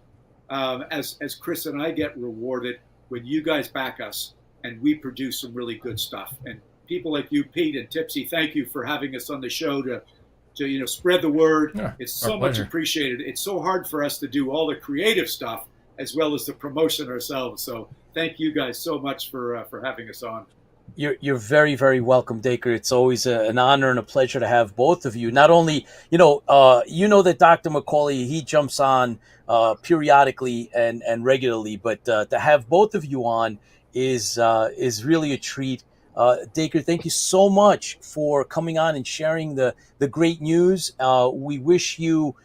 as Chris and I get rewarded when you guys back us and we produce some really good stuff. And people like you, Pete and Tipsy, thank you for having us on the show to spread the word. Yeah, it's so much appreciated. It's so hard for us to do all the creative stuff as well as the promotion ourselves. So thank you guys so much for having us on. You're very, very welcome, Dacre. It's always an honor and a pleasure to have both of you. Not only, that Dr. McAuley, he jumps on periodically and regularly, but to have both of you on is really a treat. Dacre, thank you so much for coming on and sharing the great news. We wish you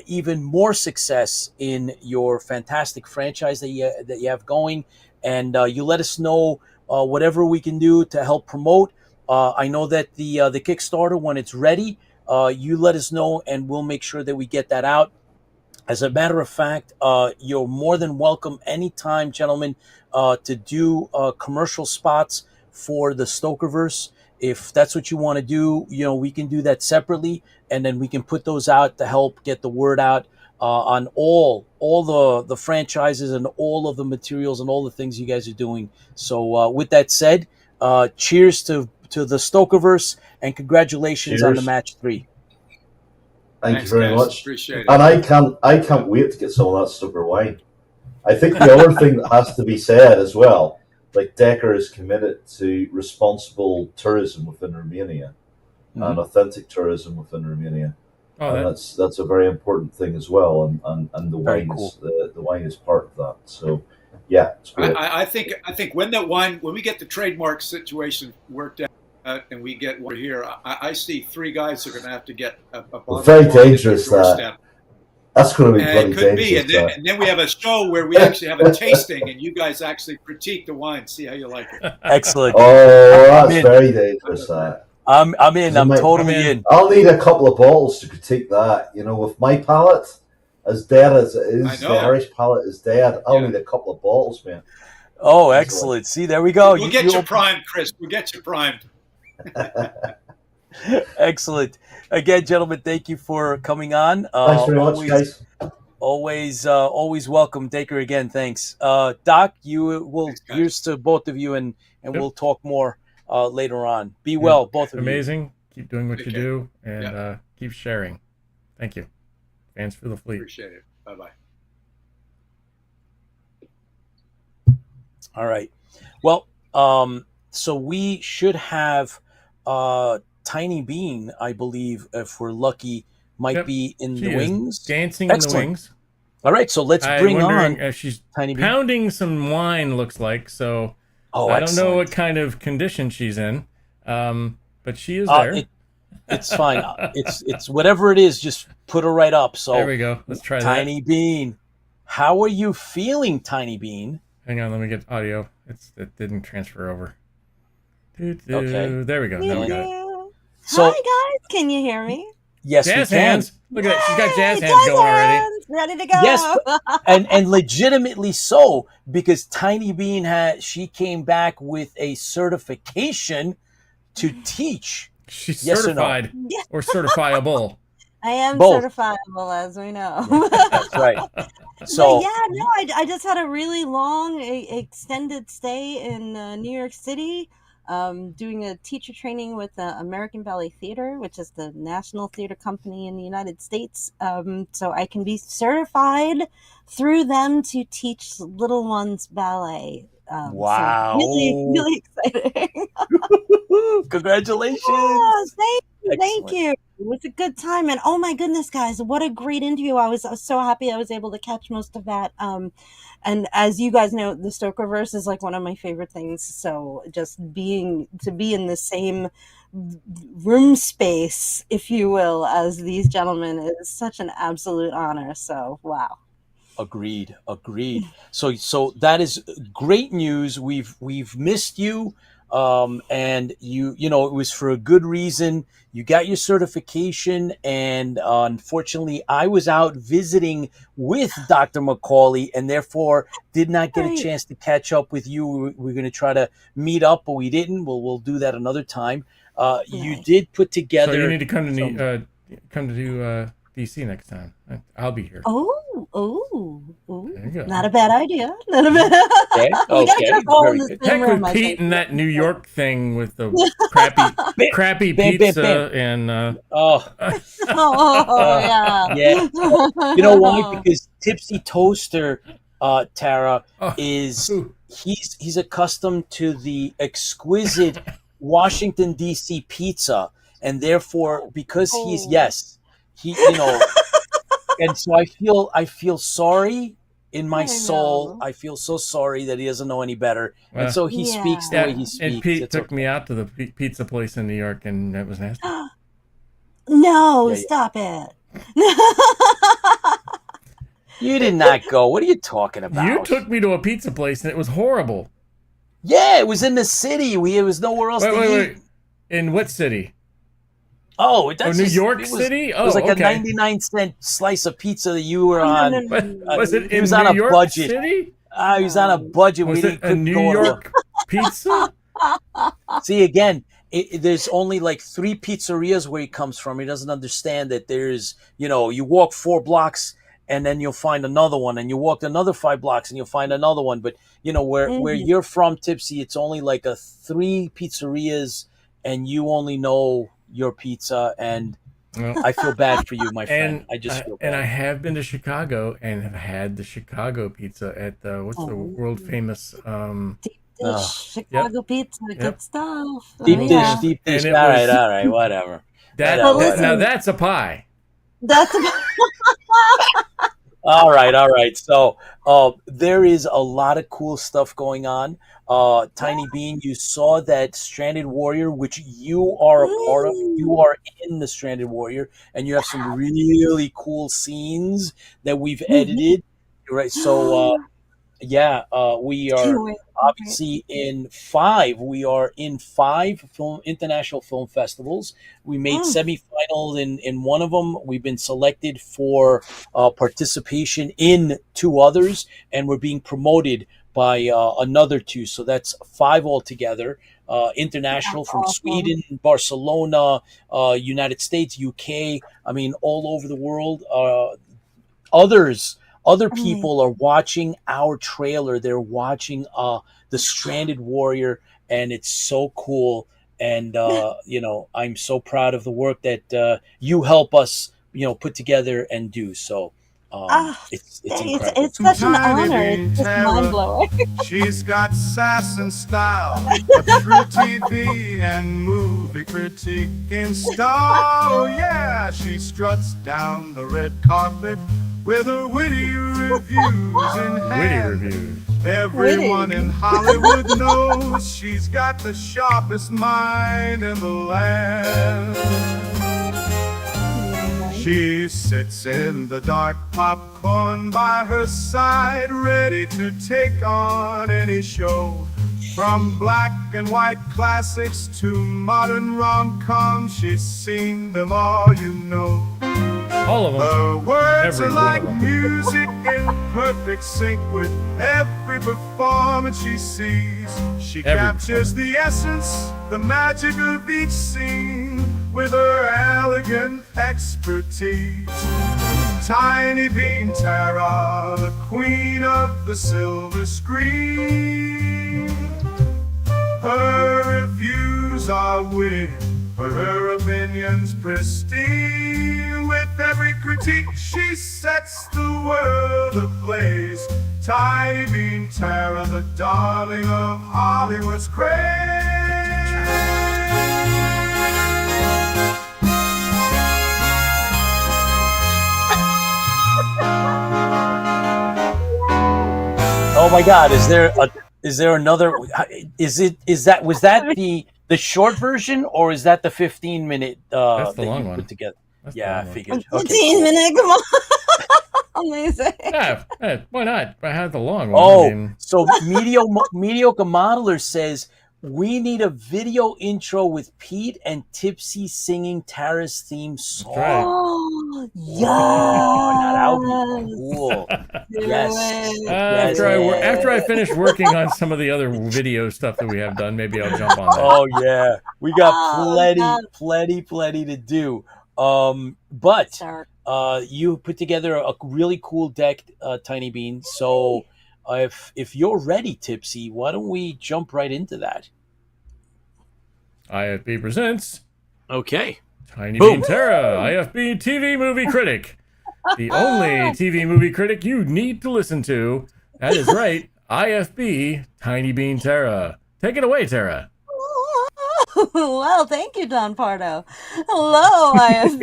even more success in your fantastic franchise that you have going, and you let us know whatever we can do to help promote. I know that the Kickstarter, when it's ready, you let us know, and we'll make sure that we get that out. As a matter of fact, you're more than welcome anytime, gentlemen, to do commercial spots for the StokerVerse. If that's what you want to do, we can do that separately, and then we can put those out to help get the word out on all the franchises and all of the materials and all the things you guys are doing. So with that said, cheers to the StokerVerse, and congratulations on the match 3. Thanks, you very much. Appreciate it. And I can't wait to get some of that Stoker wine. I think the other thing that has to be said as well, like Dacre is committed to responsible tourism within Romania and authentic tourism within Romania. And that's a very important thing as well, and the wine is the wine is part of that. So yeah, it's great. I think when we get the trademark situation worked out and we get one here, I see 3 guys who are going to have to get a bottle. Very dangerous that. That's going to be bloody could dangerous. Be, and then we have a show where we actually have a tasting, and you guys actually critique the wine, see how you like it. Excellent. Oh, that's very dangerous. That. I'm in. I'm totally in. I'll need a couple of bottles to critique that. With my palate as dead as it is, the Irish palate is dead. I'll need a couple of bottles, man. Oh, excellent. See, there we go. We'll get you primed, Chris. We'll get you primed. Excellent. Again, gentlemen, thank you for coming on. Thanks very much, guys. Always welcome. Dacre, again, thanks. Doc, here's to both of you, and we'll talk more later on. Be well, both of you. Amazing. Keep doing what you do, and keep sharing. Thank you. Fans for the fleet. Appreciate it. Bye-bye. All right. Well, so we should have Tiny Bean, I believe, if we're lucky, might be in the wings. Dancing in the wings. All right, so let's bring on she's Tiny Bean. Pounding some wine, looks like. So I don't know what kind of condition she's in, but she is there. It's fine. It's whatever it is, just put her right up. So there we go. Let's try Tiny Bean. How are you feeling, Tiny Bean? Hang on, let me get audio. It didn't transfer over. Okay. There we go. Now we got it. So, hi guys, can you hear me? Yes, jazz we can. Hands. Look at that. She's got jazz hands going already. Ready to go. Yes, and legitimately so, because Tiny Bean she came back with a certification to teach. She's yes certified or certifiable. I am both. Certifiable, as we know. That's right. So I just had a really long, extended stay in New York City. Doing a teacher training with American Ballet Theater, which is the national theater company in the United States. So I can be certified through them to teach little ones ballet. Wow. So really exciting. Congratulations. Yes, thank you. It was a good time. And oh my goodness, guys, what a great interview. I was so happy I was able to catch most of that. And as you guys know, the StokerVerse is like one of my favorite things. So just to be in the same room space, if you will, as these gentlemen is such an absolute honor. So, wow. Agreed. So that is great news. We've missed you. and you know, it was for a good reason. You got your certification, and unfortunately, I was out visiting with Dr. McAuley, and therefore did not get a Right. chance to catch up with you. We're going to try to meet up, but we didn't. We'll do that another time. You Nice. did put together. So you need to come some- to DC next time. I'll be here. Oh, There you go. not a bad idea. Not a bad. Okay, We gotta okay, keep all in very the good. same Heck room, with I Pete think. and that New York thing with the crappy Bam, pizza bam, and Oh, Oh, yeah. yeah. You know why? Because Tipsy Toaster, Tara, oh, is ooh. he's accustomed to the exquisite Washington D.C. pizza, and therefore, because he's Oh. he and so I feel sorry in my I soul. know. I feel so sorry that he doesn't know any better, Well, and so he Yeah. speaks the yeah, way he speaks. and Pete It's took okay. me out to the pizza place in New York, and that was nasty. No, Yeah, yeah. stop it. You did not go. What are you talking about? You took me to a pizza place, and it was horrible. Yeah, it was in the city. It was nowhere else to eat. Wait. In what city? Oh, that's New just- York it was, City? It was like Oh, a okay. 99-cent slice of pizza that you were on. Was it He in was New on a York budget. City? He was on a budget. Was it a couldn't New go to York pizza? See, again, there's only like 3 pizzerias where he comes from. He doesn't understand that there's, you walk 4 blocks and then you'll find another one, and you walk another 5 blocks and you'll find another one. But where you're from, Tipsy, it's only like 3 pizzerias, and you only know your pizza. And Well, I feel bad for you, my friend. and I just feel bad. and I have been to Chicago and have had the Chicago pizza at the world famous Deep dish, Chicago pizza, good stuff. Deep Oh, dish, yeah. deep dish. And it All was- right, whatever. that. listen- Now that's a pie. That's All right. So there is a lot of cool stuff going on. Tiny Bean, you saw that Stranded Warrior, which you are a part of. You are in the Stranded Warrior, and you have some really cool scenes that we've edited. Right. So we are obviously in 5. We are in 5 international film festivals. We made semifinals in one of them. We've been selected for participation in 2 others, and we're being promoted by another 2. So that's 5 altogether. International from Sweden, Barcelona, United States, UK. I mean, all over the world. Other people are watching our trailer. They're watching the Stranded Warrior, and it's so cool. And I'm so proud of the work that you help us, put together and do. So it's incredible. It's such an Tiny honor. Bean It's just Terror. mind blowing. She's got sass and style, a true TV and movie critique in style. Oh yeah, she struts down the red carpet with her witty reviews in Witty hand. reviews. Everyone in Hollywood knows she's got the sharpest mind in the land. She sits in the dark, popcorn by her side, ready to take on any show. From black and white classics to modern rom-coms, she's seen them all, All of them. Her words Every are one like of them. music in perfect sync with every performance she sees. She Every captures the essence, the magic of each scene with her elegant expertise. Tiny Bean Tara, the queen of the silver screen. Her reviews are witty, but her opinions pristine. With every critique, she sets the world ablaze. Tiny Bean Tara, the darling of Hollywood's craze. Oh my God! Is there another? Was that the short version, or is that the 15-minute That's the that long you one. put together? That's the Yeah, I long one. figured. 15 minutes, come on. Amazing. Yeah, why not? I had the long one. Oh, I mean, so mediocre modeler says We need a video intro with Pete and Tipsy singing Tara's theme song. That's right. Oh, Oh, now that would be yes. cool. Do Yes. it. Yes. After I finish working on some of the other video stuff that we have done, maybe I'll jump on that. Oh yeah, we got Oh, God. plenty to do. But Start. you put together a really cool deck, Tiny Bean. So if you're ready, Tipsy, why don't we jump right into that? IFB presents Okay. Tiny Boom. Bean Tara, IFB TV movie critic. The only TV movie critic you need to listen to. That is right, IFB Tiny Bean Tara. Take it away, Tara. Well, thank you, Don Pardo. Hello, IFB.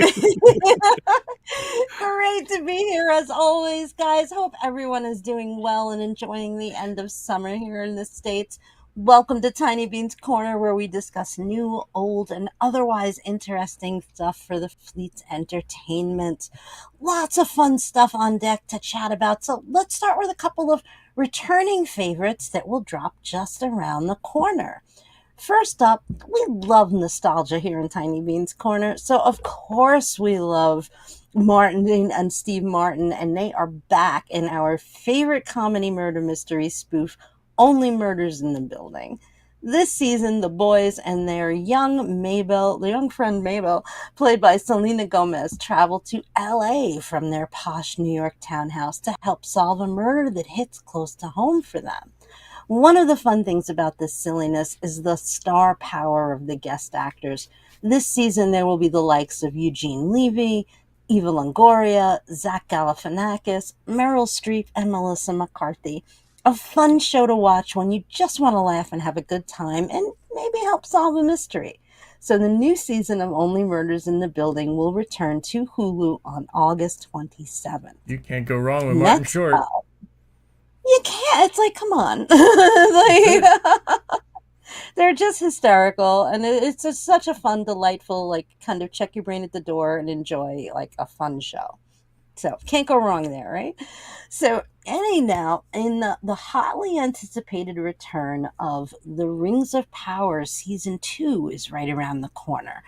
Great to be here as always, guys. Hope everyone is doing well and enjoying the end of summer here in the States. Welcome to Tiny Bean's Corner, where we discuss new, old, and otherwise interesting stuff for the fleet's entertainment. Lots of fun stuff on deck to chat about. So let's start with a couple of returning favorites that will drop just around the corner. First up, we love nostalgia here in Tiny Bean's Corner. So, of course, we love Martin and Steve Martin, and they are back in our favorite comedy murder mystery spoof, Only Murders in the Building. This season, the boys and their young friend Mabel, played by Selena Gomez, travel to LA from their posh New York townhouse to help solve a murder that hits close to home for them. One of the fun things about this silliness is the star power of the guest actors. This season, there will be the likes of Eugene Levy, Eva Longoria, Zach Galifianakis, Meryl Streep, and Melissa McCarthy. A fun show to watch when you just want to laugh and have a good time and maybe help solve a mystery. So the new season of Only Murders in the Building will return to Hulu on August 27th. You can't go wrong with Martin Short. You can't. It's like, come on. They're just hysterical, and it's just such a fun, delightful, like, kind of check your brain at the door and enjoy, like, a fun show. So, can't go wrong there, right? So, anyhow, in the hotly anticipated return of The Rings of Power Season 2 is right around the corner.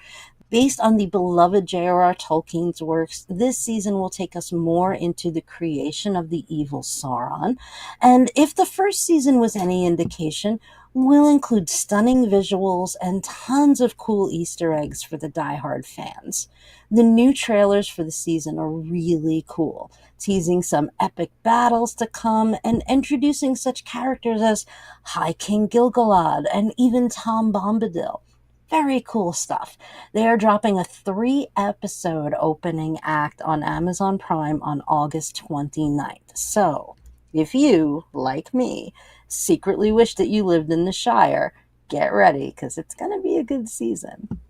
Based on the beloved J.R.R. Tolkien's works, this season will take us more into the creation of the evil Sauron. And if the first season was any indication, we'll include stunning visuals and tons of cool Easter eggs for the diehard fans. The new trailers for the season are really cool, teasing some epic battles to come and introducing such characters as High King Gilgalad and even Tom Bombadil. Very cool stuff. They are dropping a 3-episode opening act on Amazon Prime on August 29th. So, if you, like me, secretly wish that you lived in the Shire, get ready, because it's going to be a good season.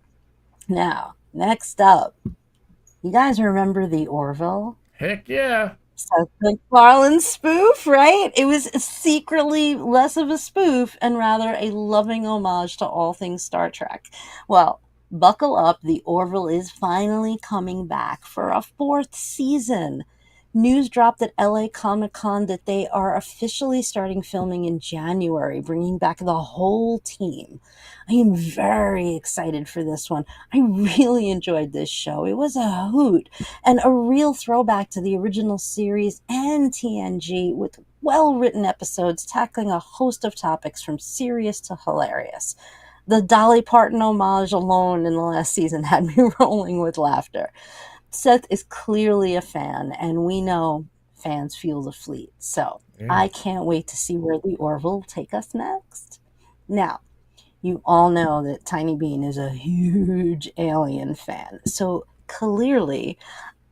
Now, next up, you guys remember The Orville? Heck yeah. Seth MacFarlane's spoof, right? It was secretly less of a spoof and rather a loving homage to all things Star Trek. Well, buckle up, The Orville is finally coming back for a 4th season. News dropped at LA Comic-Con that they are officially starting filming in January, bringing back the whole team. I am very excited for this one. I really enjoyed this show. It was a hoot and a real throwback to the original series and TNG, with well-written episodes tackling a host of topics from serious to hilarious. The Dolly Parton homage alone in the last season had me rolling with laughter. Seth is clearly a fan, and we know fans feel the fleet. So I can't wait to see where the Orville will take us next. Now, you all know that Tiny Bean is a huge Alien fan. So clearly,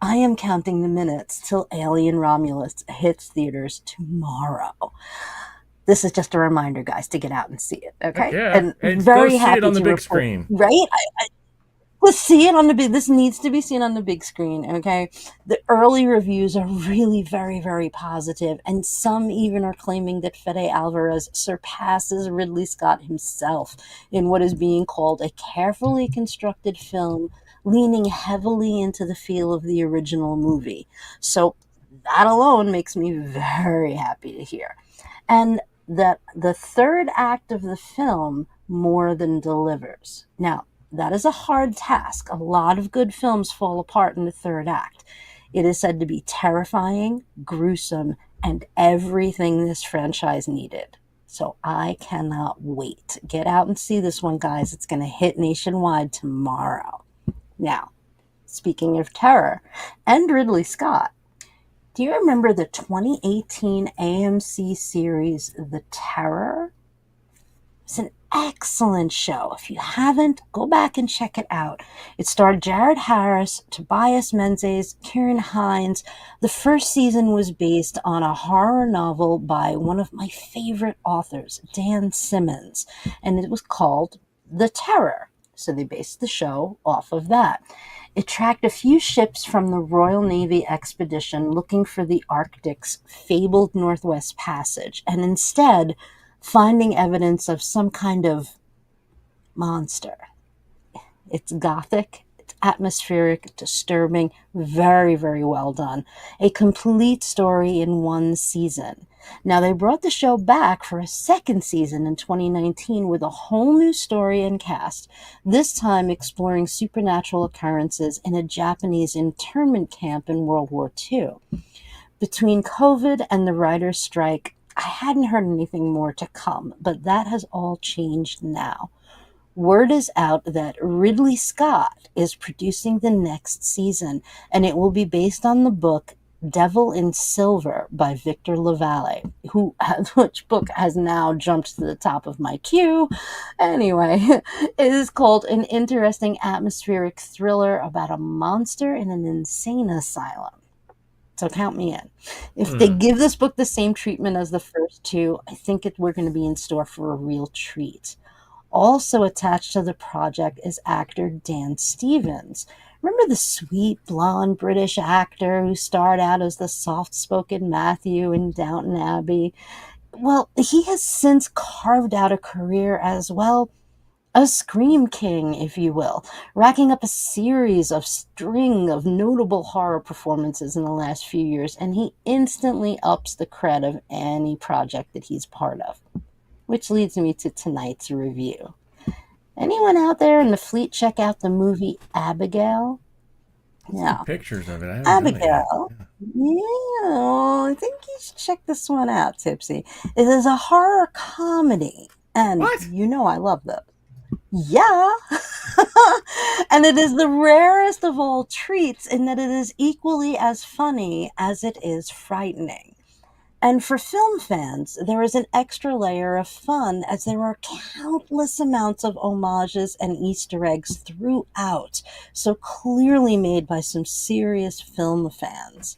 I am counting the minutes till Alien Romulus hits theaters tomorrow. This is just a reminder, guys, to get out and see it. Okay? Yeah, and very happy see it on the to big report, screen. Right? Let's see it on the big. This needs to be seen on the big screen, okay? The early reviews are really very, very positive, and some even are claiming that Fede Alvarez surpasses Ridley Scott himself in what is being called a carefully constructed film leaning heavily into the feel of the original movie. So that alone makes me very happy to hear. And that the third act of the film more than delivers. Now, that is a hard task. A lot of good films fall apart in the third act. It is said to be terrifying, gruesome, and everything this franchise needed. So I cannot wait. Get out and see this one, guys. It's going to hit nationwide tomorrow. Now, speaking of terror and Ridley Scott, do you remember the 2018 AMC series, The Terror? It's an excellent show. If you haven't, go back and check it out. It starred Jared Harris, Tobias Menzies, Kieran Hines. The first season was based on a horror novel by one of my favorite authors, Dan Simmons, and it was called The Terror. So they based the show off of that. It tracked a few ships from the Royal Navy expedition looking for the Arctic's fabled Northwest Passage, and instead finding evidence of some kind of monster. It's gothic, it's atmospheric, disturbing, very, very well done. A complete story in one season. Now, they brought the show back for a second season in 2019 with a whole new story and cast, this time exploring supernatural occurrences in a Japanese internment camp in World War II. Between COVID and the writer's strike, I hadn't heard anything more to come, but that has all changed now. Word is out that Ridley Scott is producing the next season, and it will be based on the book Devil in Silver by Victor LaValle, which book has now jumped to the top of my queue. Anyway, it is called an interesting atmospheric thriller about a monster in an insane asylum. So count me in. If they give this book the same treatment as the first two, I think we're going to be in store for a real treat. Also attached to the project is actor Dan Stevens. Remember the sweet, blonde British actor who starred out as the soft-spoken Matthew in Downton Abbey? Well, he has since carved out a career as, well, a scream king, if you will, racking up a string of notable horror performances in the last few years, and he instantly ups the cred of any project that he's part of. Which leads me to tonight's review. Anyone out there in the fleet check out the movie Abigail? Yeah. Pictures of it. Abigail. Yeah, I think you should check this one out, Tipsy. It is a horror comedy. And you know I love those. Yeah. And it is the rarest of all treats in that it is equally as funny as it is frightening. And for film fans, there is an extra layer of fun as there are countless amounts of homages and Easter eggs throughout, so clearly made by some serious film fans.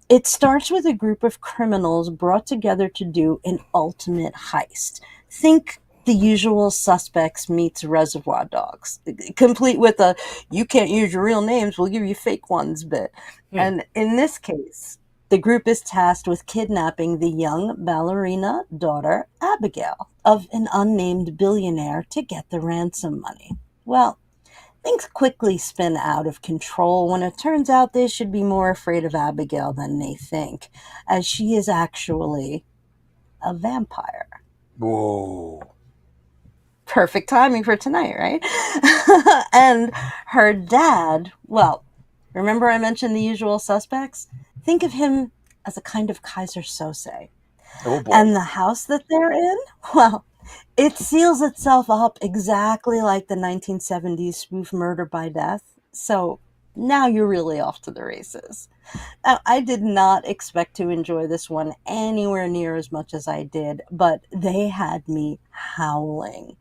It starts with a group of criminals brought together to do an ultimate heist. Think The Usual Suspects meets Reservoir Dogs, complete with a "you can't use your real names, we'll give you fake ones" bit. And in this case, the group is tasked with kidnapping the young ballerina daughter, Abigail, of an unnamed billionaire to get the ransom money. Well, things quickly spin out of control when it turns out they should be more afraid of Abigail than they think, as she is actually a vampire. Whoa. Perfect timing for tonight, right? And her dad, well, remember I mentioned The Usual Suspects? Think of him as a kind of Kaiser Sose. Oh boy. And the house that they're in, well, it seals itself up exactly like the 1970s spoof Murder by Death. So now you're really off to the races. Now, I did not expect to enjoy this one anywhere near as much as I did, but they had me howling.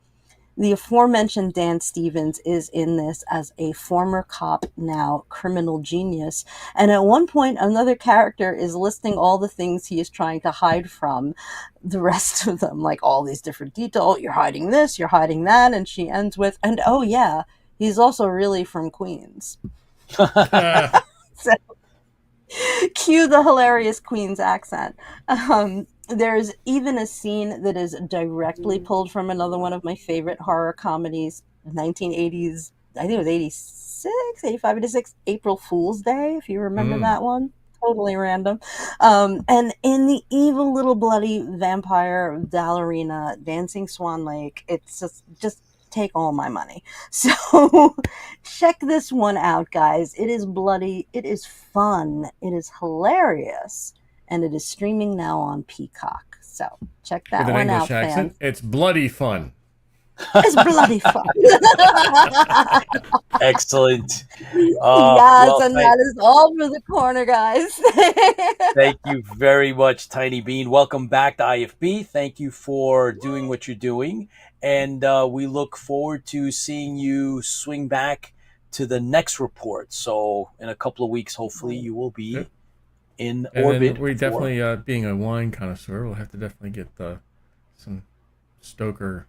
The aforementioned Dan Stevens is in this as a former cop, now criminal genius. And at one point, another character is listing all the things he is trying to hide from the rest of them, like all these different details. You're hiding this, you're hiding that. And she ends with, and oh yeah, he's also really from Queens. So, cue the hilarious Queens accent. There's even a scene that is directly pulled from another one of my favorite horror comedies, 1980s, I think it was 86, 85, 86, April Fool's Day, if you remember that one. totally random. And in the evil little bloody vampire ballerina dancing Swan Lake, it's just take all my money. So check this one out, guys. It is bloody, it is fun, it is hilarious, and it is streaming now on Peacock. So check that With an one English out, accent, fans. it's bloody fun. It's bloody fun. Excellent. Yes, Well, and that is all for the corner, guys. thank you very much, Tiny Bean. Welcome back to IFB. Thank you for doing what you're doing. And we look forward to seeing you swing back to the next report. So in a couple of weeks, hopefully you will be Yep. in And orbit. then we definitely, being a wine connoisseur, we'll have to definitely get some Stoker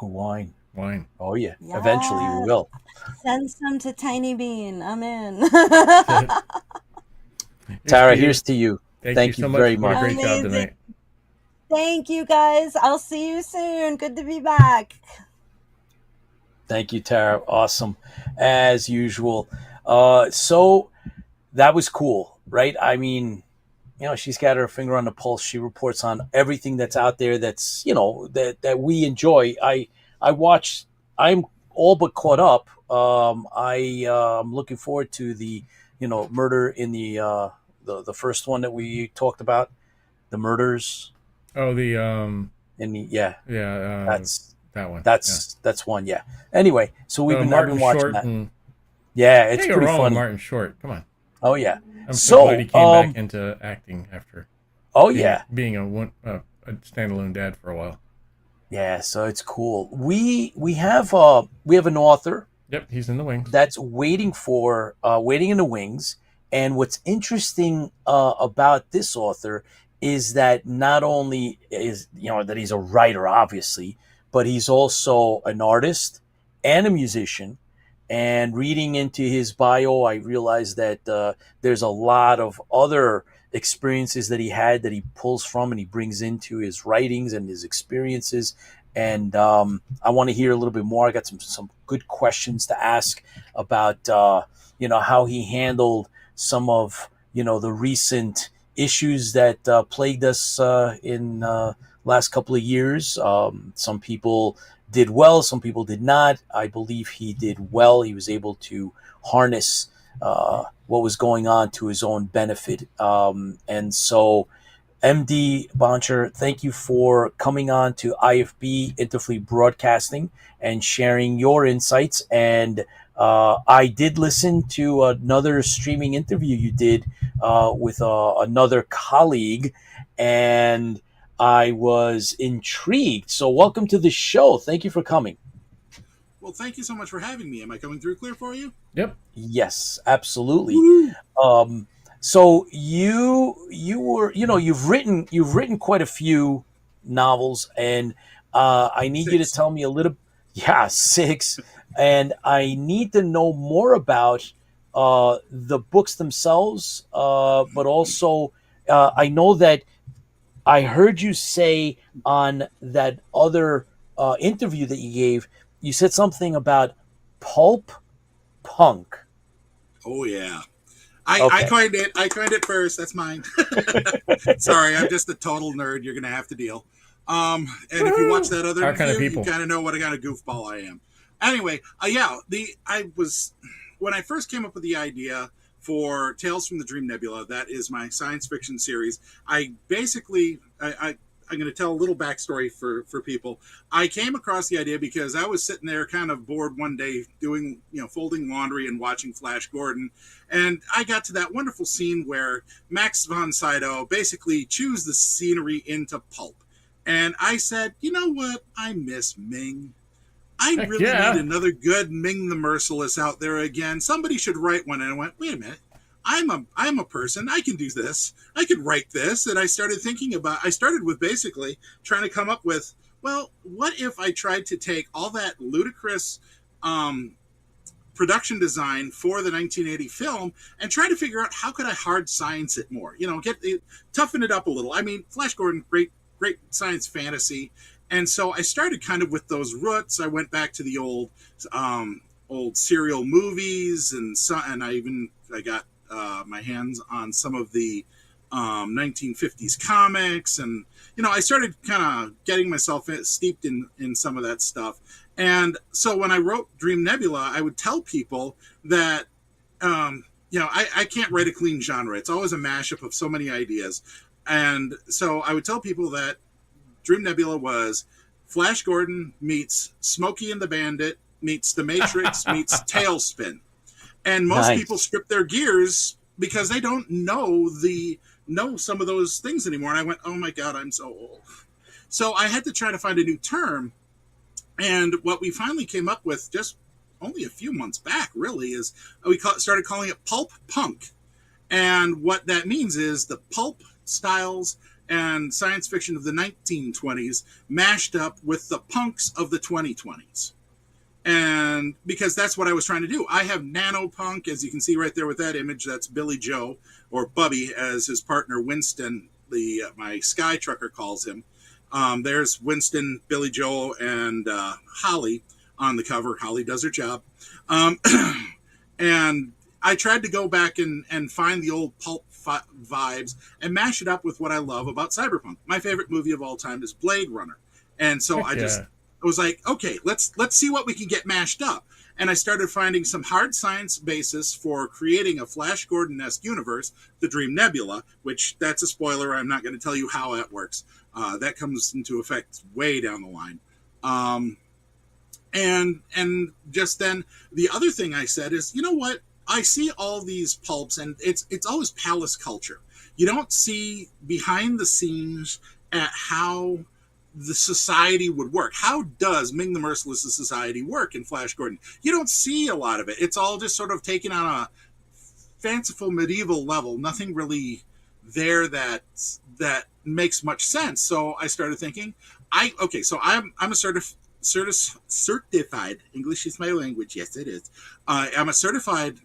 wine. wine. Oh, yeah. Yes. Eventually we will. Send some to Tiny Bean. I'm in. Tara, here's to you. Thank you so much. very What a much. great job Amazing. tonight. Thank you, guys. I'll see you soon. Good to be back. Thank you, Tara. Awesome. As usual. So that was cool, right? I mean, she's got her finger on the pulse. She reports on everything that's out there that's, that we enjoy. I'm all but caught up. I'm looking forward to the, murder in the first one that we talked about, the murders. Oh, the that's that one. That's one. Yeah. Anyway, so I've been watching Short that. And Yeah, it's pretty pretty wrong funny. Martin Short. Come on. Oh yeah. I'm so glad he came back into acting after. Being a standalone dad for a while. Yeah, so it's cool. We have an author. Yep, he's in the wings. That's waiting in the wings. And what's interesting about this author is that not only is that he's a writer, obviously, but he's also an artist and a musician. And reading into his bio, I realized that there's a lot of other experiences that he had that he pulls from and he brings into his writings and his experiences. And I want to hear a little bit more. I got some good questions to ask about how he handled some of the recent issues that plagued us in last couple of years. Some people did well, some people did not. I believe he did well. He was able to harness what was going on to his own benefit. And so, MD Boncher, thank you for coming on to IFB Interfleet Broadcasting and sharing your insights. And I did listen to another streaming interview you did with another colleague, and I was intrigued. So welcome to the show. Thank you for coming. Well, thank you so much for having me. Am I coming through clear for you? Yep. Yes, absolutely. So you were, you've written quite a few novels, and I need you to tell me a little. Yeah, 6, and I need to know more about the books themselves, but also I know that I heard you say on that other interview that you gave, you said something about pulp punk. Oh yeah, I coined it. I coined it first. That's mine. Sorry, I'm just a total nerd. You're gonna have to deal. And if you watch that other interview, you kind of know what kind of goofball I am. Anyway, when I first came up with the idea for Tales from the Dream Nebula, that is my science fiction series. I'm going to tell a little backstory for people. I came across the idea because I was sitting there kind of bored one day doing, folding laundry and watching Flash Gordon. And I got to that wonderful scene where Max von Sydow basically chews the scenery into pulp. And I said, you know what? I miss Ming. I really need another good Ming the Merciless out there again. Somebody should write one. And I went, wait a minute. I'm a person. I can do this. I can write this. And I started I started with basically trying to come up with, well, what if I tried to take all that ludicrous production design for the 1980 film and try to figure out how could I hard science it more? Toughen it up a little. I mean, Flash Gordon, great science fantasy. And so I started kind of with those roots. I went back to the old serial movies, and I got my hands on some of the 1950s comics, and I started kind of getting myself steeped in some of that stuff. And so when I wrote Dream Nebula, I would tell people that I can't write a clean genre. It's always a mashup of so many ideas. And so I would tell people that Dream Nebula was Flash Gordon meets Smokey and the Bandit meets The Matrix meets Tailspin. And most people strip their gears because they don't know some of those things anymore. And I went, oh my God, I'm so old. So I had to try to find a new term. And what we finally came up with just only a few months back, really, is we started calling it pulp punk. And what that means is the pulp styles and science fiction of the 1920s mashed up with the punks of the 2020s. And because that's what I was trying to do. I have nanopunk, as you can see right there with that image. That's Billy Joe, or Bubby, as his partner Winston, my sky trucker, calls him. There's Winston, Billy Joe, and Holly on the cover. Holly does her job. And I tried to go back and find the old pulp vibes and mash it up with what I love about cyberpunk. My favorite movie of all time is Blade Runner. And so I was like, okay, let's see what we can get mashed up. And I started finding some hard science basis for creating a Flash Gordon-esque universe, the Dream Nebula, which that's a spoiler. I'm not going to tell you how that works. That comes into effect way down the line. And just then, the other thing I said is, you know what? I see all these pulps, and it's always palace culture. You don't see behind the scenes at how the society would work. How does Ming the Merciless' society work in Flash Gordon? You don't see a lot of it. It's all just sort of taken on a fanciful medieval level. Nothing really there that makes much sense. So I started thinking, I'm a certified, English is my language, yes it is. I'm a certified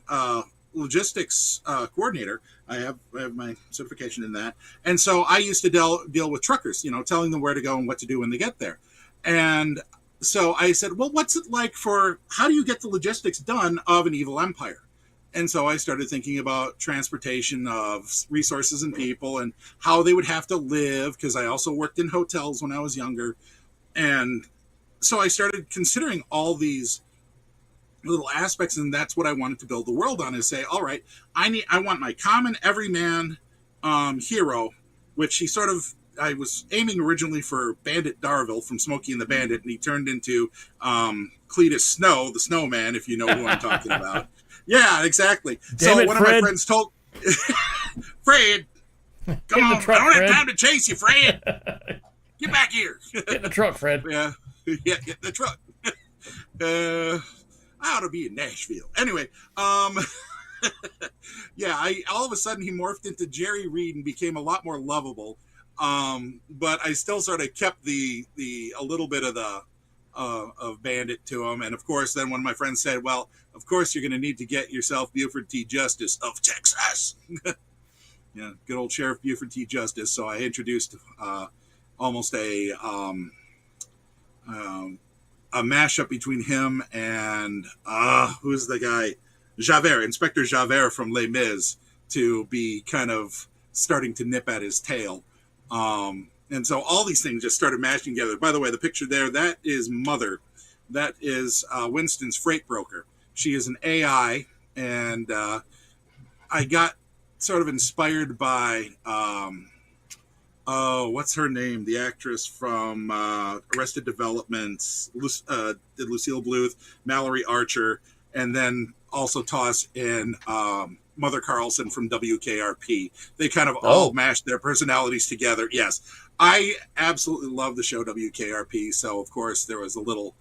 logistics coordinator. I have my certification in that. And so I used to deal with truckers, telling them where to go and what to do when they get there. And so I said, well, what's it like how do you get the logistics done of an evil empire? And so I started thinking about transportation of resources and people and how they would have to live, because I also worked in hotels when I was younger. And so I started considering all these little aspects, and that's what I wanted to build the world on, is say, all right, I want my common everyman hero, which I was aiming originally for Bandit Darville from Smokey and the Bandit, and he turned into Cletus Snow, the Snowman, if you know who I'm talking about. Yeah, exactly. One of my friends told Fred, come on, truck, I don't have time to chase you, Fred. Get back here. Get in the truck, Fred. Yeah, get in the truck. I ought to be in Nashville. Anyway, yeah, all of a sudden he morphed into Jerry Reed and became a lot more lovable. But I still sort of kept a little bit of of Bandit to him. And of course, then one of my friends said, well, of course you're going to need to get yourself Buford T. Justice of Texas. Yeah, good old Sheriff Buford T. Justice. So I introduced almost a mashup between him and who's the guy? Javert, Inspector Javert from Les Mis, to be kind of starting to nip at his tail. And so all these things just started mashing together. By the way, the picture there, that is Mother. That is Winston's freight broker. She is an AI, and I got sort of inspired by, what's her name? The actress from Arrested Development, did Lucille Bluth, Mallory Archer, and then also toss in Mother Carlson from WKRP. They kind of all mashed their personalities together. Yes, I absolutely love the show WKRP. So of course there was a little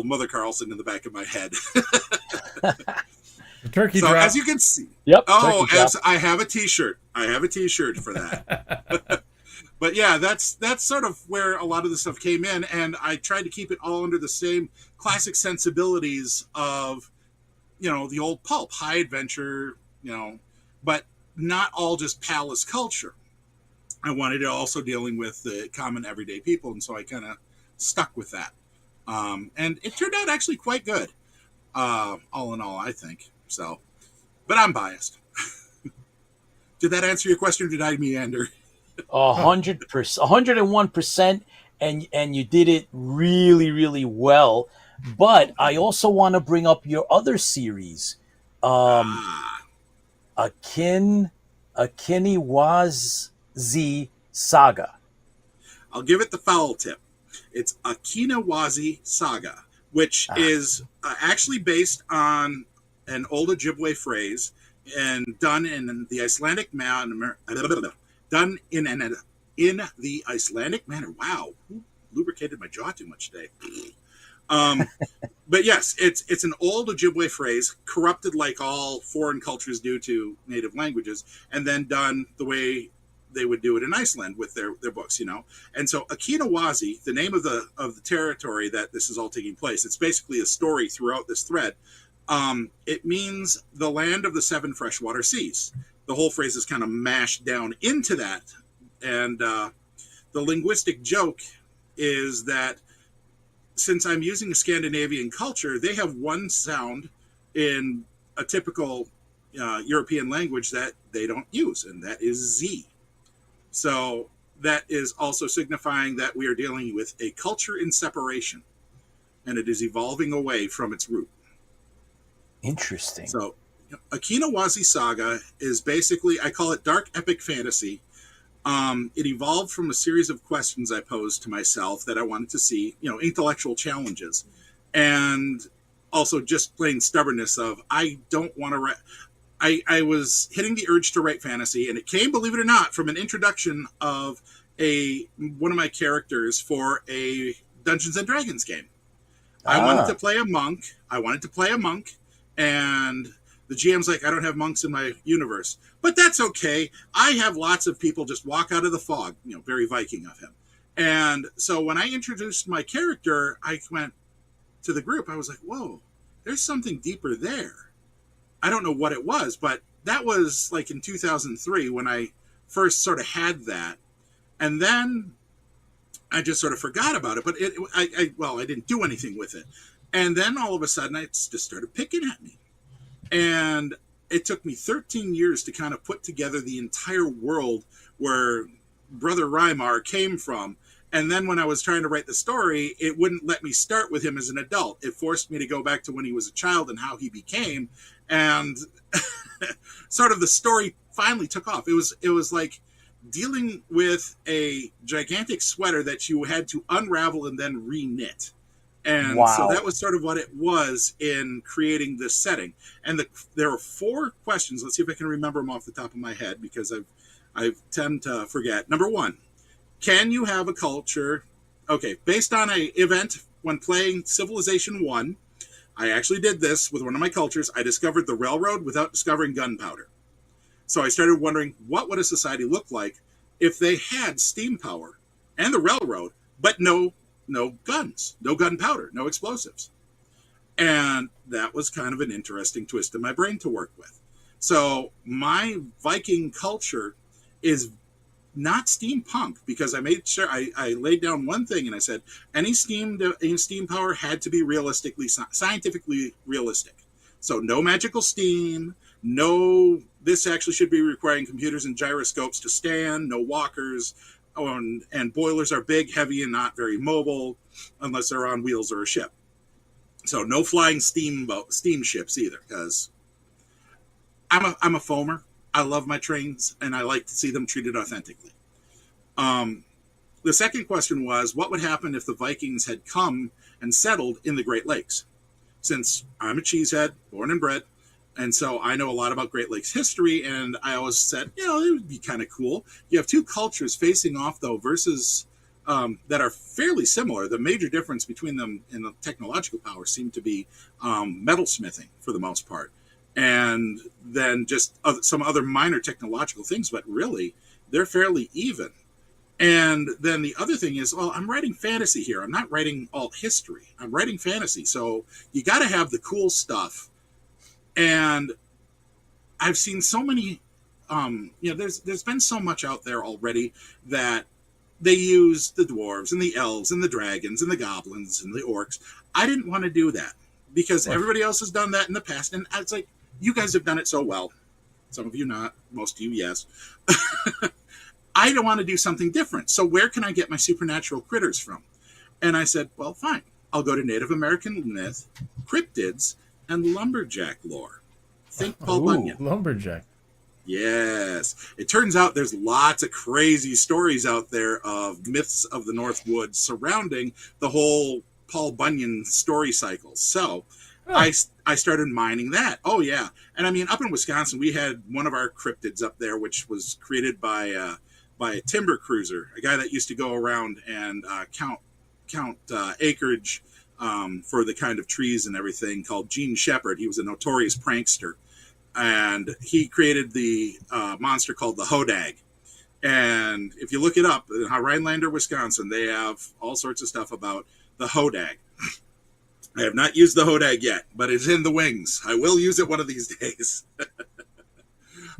Mother Carlson in the back of my head. The turkey so drop. As you can see, yep. I have a T-shirt. I have a T-shirt for that. But yeah, that's sort of where a lot of the stuff came in, and I tried to keep it all under the same classic sensibilities of, the old pulp, high adventure, but not all just palace culture. I wanted it also dealing with the common everyday people, and so I kind of stuck with that. And it turned out actually quite good, all in all, I think. So, but I'm biased. Did that answer your question, or did I meander? 100%, 101%, and you did it really, really well. But I also want to bring up your other series, Ah, Akiniwazi Saga. I'll give it the foul tip. It's Akinawazi Saga, which is actually based on an old Ojibwe phrase and done in the Icelandic manner. Done in the Icelandic manner. Wow, who lubricated my jaw too much today? But yes, it's an old Ojibwe phrase, corrupted like all foreign cultures do to native languages, and then done the way they would do it in Iceland with their books, you know. And so Akinawazi, the name of the territory that this is all taking place, it's basically a story throughout this thread. It means the land of the seven freshwater seas. The whole phrase is kind of mashed down into that. And the linguistic joke is that since I'm using a Scandinavian culture, they have one sound in a typical European language that they don't use, and that is Z. So that is also signifying that we are dealing with a culture in separation, and it is evolving away from its root. Interesting. So Akinawazi Saga is basically, I call it dark epic fantasy. It evolved from a series of questions I posed to myself that I wanted to see, you know, intellectual challenges, and also just plain stubbornness of, I don't want to write. I was hitting the urge to write fantasy, and it came, believe it or not, from an introduction of one of my characters for a Dungeons and Dragons game. I wanted to play a monk. And the GM's like, I don't have monks in my universe. But that's okay. I have lots of people just walk out of the fog, you know, very Viking of him. And so when I introduced my character, I went to the group. I was like, whoa, there's something deeper there. I don't know what it was, but that was like in 2003 when I first sort of had that. And then I just sort of forgot about it, but I didn't do anything with it. And then all of a sudden it just started picking at me. And it took me 13 years to kind of put together the entire world where Brother Rymar came from. And then when I was trying to write the story, it wouldn't let me start with him as an adult. It forced me to go back to when he was a child and how he became. And sort of the story finally took off. It was like dealing with a gigantic sweater that you had to unravel and then re-knit. And so that was sort of what it was in creating this setting. And there are 4 questions. Let's see if I can remember them off the top of my head, because I tend to forget. Number 1, can you have a culture? Okay, based on an event when playing Civilization 1, I actually did this with one of my cultures. I discovered the railroad without discovering gunpowder. So I started wondering, what would a society look like if they had steam power and the railroad, but no guns, no gunpowder, no explosives? And that was kind of an interesting twist in my brain to work with. So my Viking culture is not steampunk, because I made sure I laid down one thing, and I said any steam power had to be scientifically realistic. So no magical steam, no, this actually should be requiring computers and gyroscopes to stand, no walkers, and boilers are big, heavy, and not very mobile unless they're on wheels or a ship. So no flying steamships either, because I'm a foamer. I love my trains, and I like to see them treated authentically. The second question was, what would happen if the Vikings had come and settled in the Great Lakes? Since I'm a cheesehead, born and bred, and so I know a lot about Great Lakes history, and I always said, you know, it would be kind of cool. You have 2 cultures facing off, though, versus that are fairly similar. The major difference between them in the technological power seemed to be metalsmithing for the most part. And then just some other minor technological things, but really, they're fairly even. And then the other thing is, well, I'm writing fantasy here. I'm not writing alt history. I'm writing fantasy. So you got to have the cool stuff. And I've seen so many, there's been so much out there already that they use the dwarves and the elves and the dragons and the goblins and the orcs. I didn't want to do that because everybody else has done that in the past. And it's like, you guys have done it so well. Some of you not. Most of you, yes. I don't want to do something different. So where can I get my supernatural critters from? And I said, well, fine. I'll go to Native American myth, cryptids, and lumberjack lore. Think Paul Bunyan. Lumberjack. Yes. It turns out there's lots of crazy stories out there of myths of the North Woods surrounding the whole Paul Bunyan story cycle. So I started mining that. Oh, yeah. And I mean, up in Wisconsin, we had one of our cryptids up there, which was created by a timber cruiser, a guy that used to go around and count acreage for the kind of trees and everything, called Gene Shepard. He was a notorious prankster. And he created the monster called the Hodag. And if you look it up, in Rhinelander, Wisconsin, they have all sorts of stuff about the Hodag. I have not used the Hodag yet, but it's in the wings. I will use it one of these days.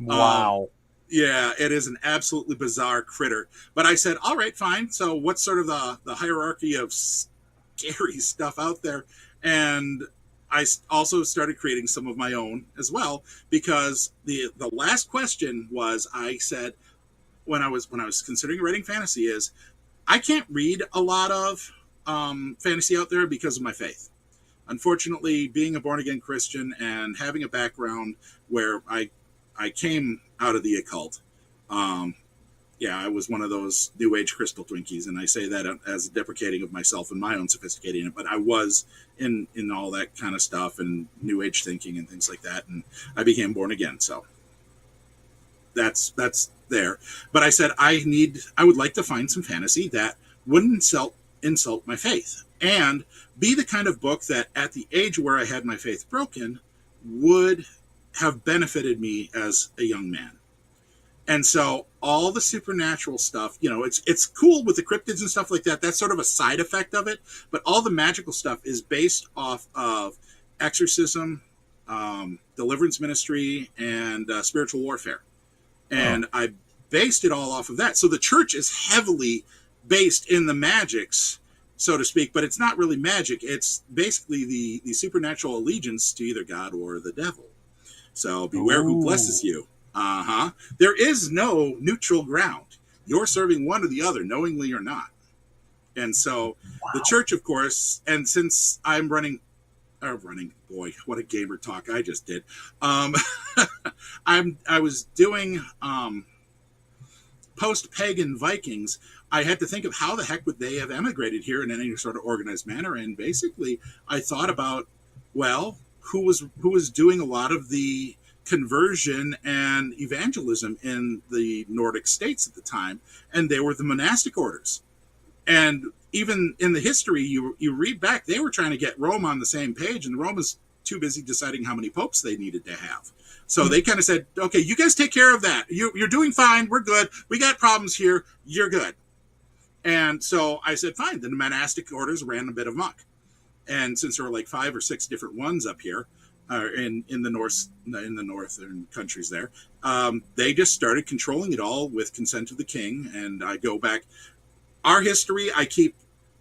Wow. Yeah, it is an absolutely bizarre critter. But I said, all right, fine. So what's sort of the hierarchy of scary stuff out there? And I also started creating some of my own as well, because the last question was, I said, when I was considering writing fantasy, is I can't read a lot of fantasy out there because of my faith. Unfortunately, being a born-again Christian and having a background where I came out of the occult, I was one of those New Age crystal Twinkies, and I say that as deprecating of myself and my own sophisticating it, but I was in all that kind of stuff and New Age thinking and things like that, and I became born again, so that's there. But I said I would like to find some fantasy that wouldn't insult my faith, and be the kind of book that at the age where I had my faith broken would have benefited me as a young man. And so all the supernatural stuff, it's cool with the cryptids and stuff like that. That's sort of a side effect of it. But all the magical stuff is based off of exorcism, deliverance ministry, and spiritual warfare. And I based it all off of that. So the church is heavily based in the magics, so to speak, but it's not really magic. It's basically the supernatural allegiance to either God or the devil. So beware who blesses you. There is no neutral ground. You're serving one or the other, knowingly or not. And so the church, of course, and since I'm running, boy, what a gamer talk I just did. I was doing post-pagan Vikings. I had to think of how the heck would they have emigrated here in any sort of organized manner. And basically I thought about, well, who was doing a lot of the conversion and evangelism in the Nordic states at the time, and they were the monastic orders. And even in the history, you read back, they were trying to get Rome on the same page, and Rome was too busy deciding how many popes they needed to have. So they kind of said, okay, you guys take care of that. You're doing fine. We're good. We got problems here. You're good. And so I said, fine. Then the monastic orders ran a bit of muck. And since there were like 5 or 6 different ones up here, in the northern countries there, they just started controlling it all with consent of the king. And I go back, our history I keep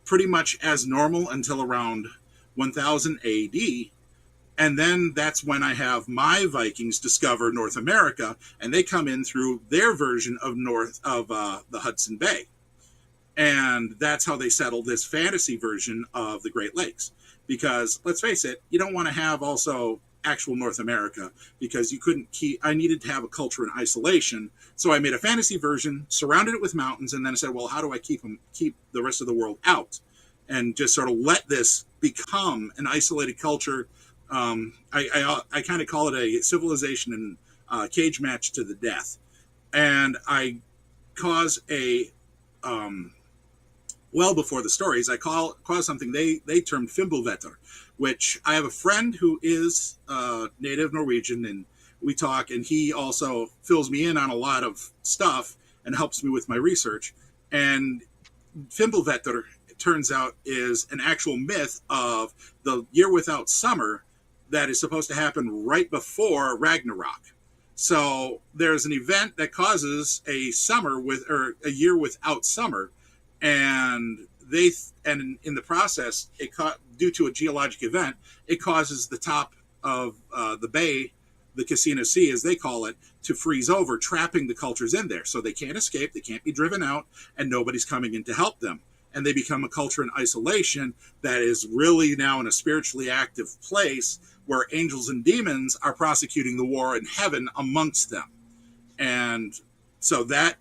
pretty much as normal until around 1000 AD, and then that's when I have my Vikings discover North America, and they come in through their version of the Hudson Bay, and that's how they settle this fantasy version of the Great Lakes. Because let's face it, you don't want to have also actual North America, because I needed to have a culture in isolation. So I made a fantasy version, surrounded it with mountains, and then I said, well, how do I keep the rest of the world out? And just sort of let this become an isolated culture. I kind of call it a civilization and cage match to the death. And I cause well before the stories, I cause something they termed Fimbulvetter, which I have a friend who is native Norwegian, and we talk, and he also fills me in on a lot of stuff and helps me with my research. And Fimbulvetter, it turns out, is an actual myth of the year without summer that is supposed to happen right before Ragnarok. So there's an event that causes a year without summer, and in the process, due to a geologic event, it causes the top of the bay the Casino Sea, as they call it, to freeze over, trapping the cultures in there. So they can't escape, they can't be driven out, and nobody's coming in to help them. And they become a culture in isolation that is really now in a spiritually active place where angels and demons are prosecuting the war in heaven amongst them. And so that,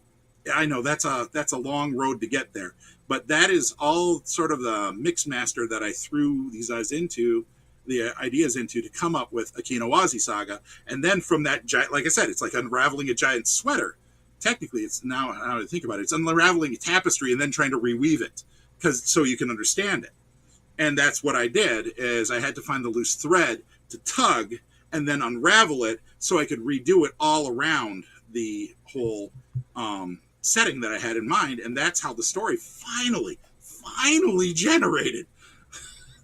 I know that's a long road to get there, but that is all sort of the mix master that I threw these guys into, the ideas into, to come up with a Kinowazi saga. And then from that, like I said, it's like unraveling a giant sweater. Technically, it's now how I think about it, it's unraveling a tapestry and then trying to reweave it so you can understand it. And that's what I did, is I had to find the loose thread to tug and then unravel it so I could redo it all around the whole setting that I had in mind. And that's how the story finally generated.